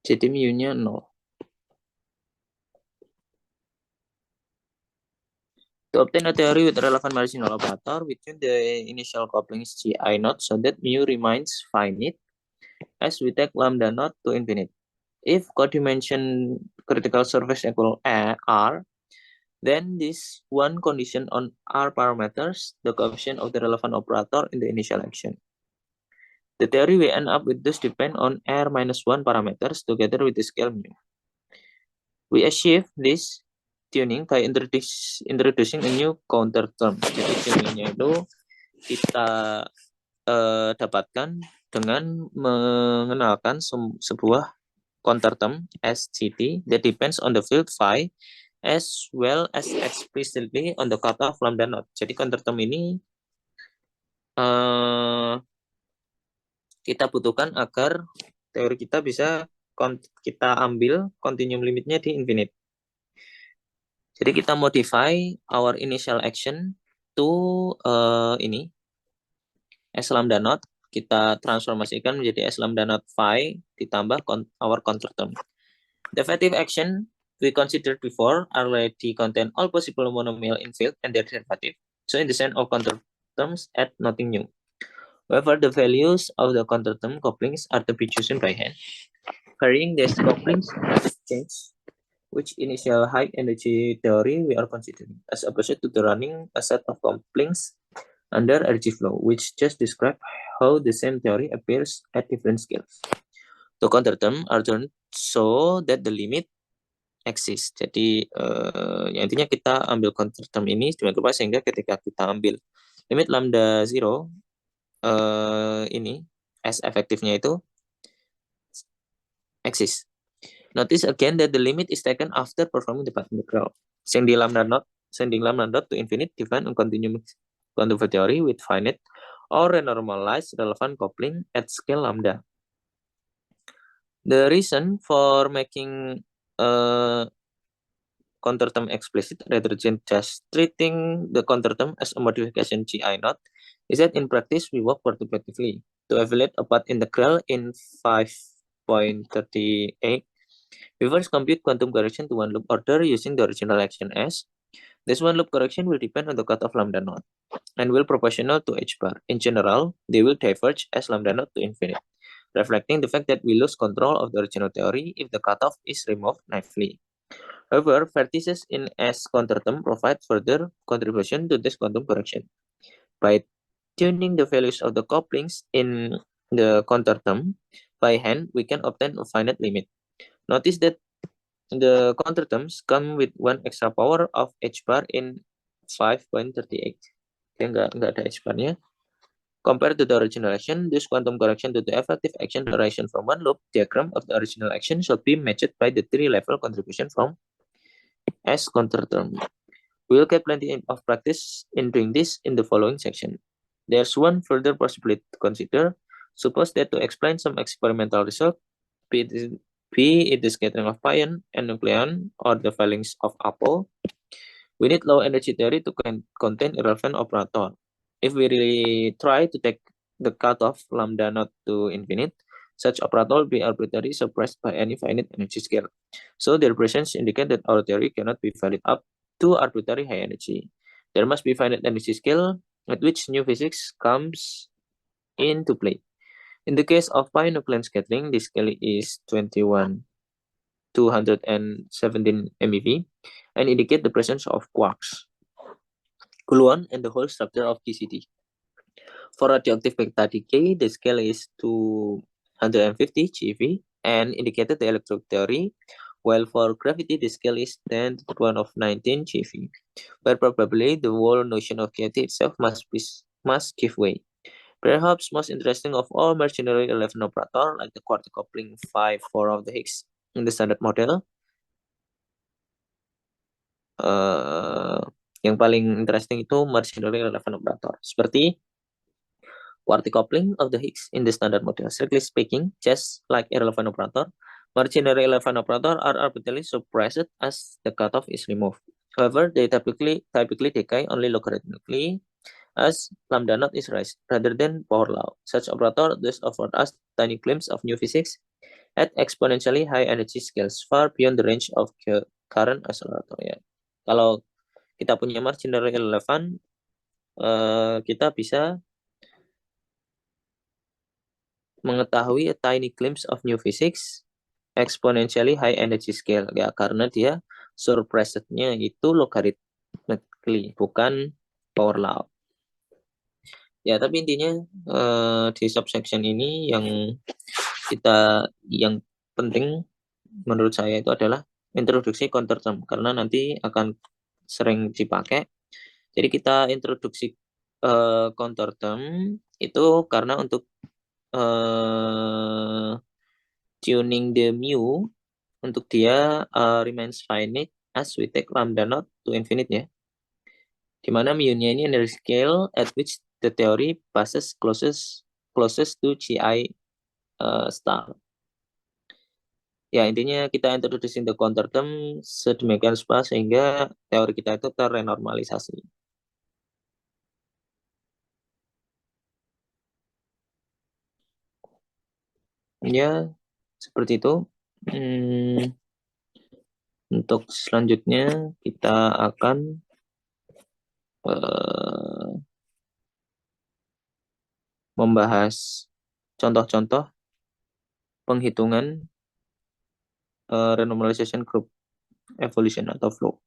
Jadi mu-nya 0. To obtain a theory with relevant marginal operator between the initial couplings Gi naught so that mu remains finite as we take lambda naught to infinite. If codimension critical surface equal R, then this one condition on R parameters, the coefficient of the relevant operator in the initial action. The theory we end up with thus depend on R minus 1 parameters together with the scale mu. We achieve this tuning by introducing a new counter term. Jadi tuningnya itu kita dapatkan dengan mengenalkan sebuah counter term SCT that depends on the field phi as well as explicitly on the cutoff lambda naught. Jadi counter term ini kita butuhkan agar teori kita bisa kita ambil continuum limitnya di infinite. Jadi kita modify our initial action to ini S lambda naught, kita transformasikan menjadi S lambda naught phi ditambah our counter term. The effective action we considered before already contain all possible monomial in field and their derivative. So in the sense of counter terms add nothing new. However, the values of the counter term couplings are to be chosen by hand. Varying these couplings change which initial high energy theory we are considering, as opposed to the running a set of couplings under energy flow, which just describe how the same theory appears at different scales. The counter term are drawn so that the limit exists. Jadi ya intinya kita ambil counter term ini sehingga ketika kita ambil limit lambda 0 ini S efektifnya itu exist. Notice again that the limit is taken after performing the path integral. Sending lambda naught to infinite define a continuum quantum theory with finite or renormalized relevant coupling at scale lambda. The reason for making counter term explicit rather than just treating the counter term as a modification Gi naught is that in practice we work perturbatively. To evaluate a path integral in 5.38, we first compute quantum correction to one loop order using the original action S. This one loop correction will depend on the cutoff lambda naught and will proportional to h bar. In general, they will diverge as lambda naught to infinite, reflecting the fact that we lose control of the original theory if the cutoff is removed naively. However, vertices in S counter term provide further contribution to this quantum correction. By tuning the values of the couplings in the counter term by hand, we can obtain a finite limit. Notice that the counter terms come with one extra power of h bar in 5.38. Nggak ada h barnya. Compared to the original action, this quantum correction to the effective action duration from one loop diagram of the original action should be matched by the three-level contribution from S counter term. We will get plenty of practice in doing this in the following section. There's one further possibility to consider. Suppose that to explain some experimental result, be it the scattering of pion and nucleon or the valence of apple, we need low energy theory to contain irrelevant operator. If we really try to take the cutoff lambda naught to infinite, such operator will be arbitrarily suppressed by any finite energy scale. So their presence indicate that our theory cannot be valid up to arbitrary high energy. There must be finite energy scale at which new physics comes into play. In the case of pi nucleon scattering, the scale is 217 MeV and indicate the presence of quarks, gluon, and the whole structure of GCD. For radioactive beta decay, the scale is 250 GeV and indicated the electron theory, while for gravity, the scale is 10 to the power of 19 GeV, where probably the whole notion of gravity itself must give way. Perhaps most interesting of all, mercenary 11 operator like the quarter coupling 5-4 of the Higgs in the standard model. Yang paling interesting itu mercenary 11 operator. Seperti quarter coupling of the Higgs in the standard model. Strictly speaking, just like irrelevant operator, mercenary 11 operator are arbitrarily suppressed as the cutoff is removed. However, they typically decay only logarithmically as lambda naught is raised rather than power law. Such operator thus offer us tiny glimpse of new physics at exponentially high energy scales far beyond the range of current accelerator. Ya. Kalau kita punya marginal relevant, kita bisa mengetahui a tiny glimpse of new physics exponentially high energy scale. Ya, karena dia surprised-nya itu logarithmically, bukan power law. Ya, tapi intinya di subsection ini yang penting menurut saya itu adalah introduksi counter term karena nanti akan sering dipakai. Jadi kita introduksi counter term itu karena untuk tuning the mu untuk dia remains finite as we take lambda naught to infinite ya. Dimana mu-nya ini energy scale at which the theory passes closest to Gi star. Ya, intinya kita introducing the counter term sedemikian rupa sehingga teori kita itu terrenormalisasi. Ya, seperti itu. Untuk selanjutnya kita akan membahas contoh-contoh penghitungan renormalization group evolution atau flow.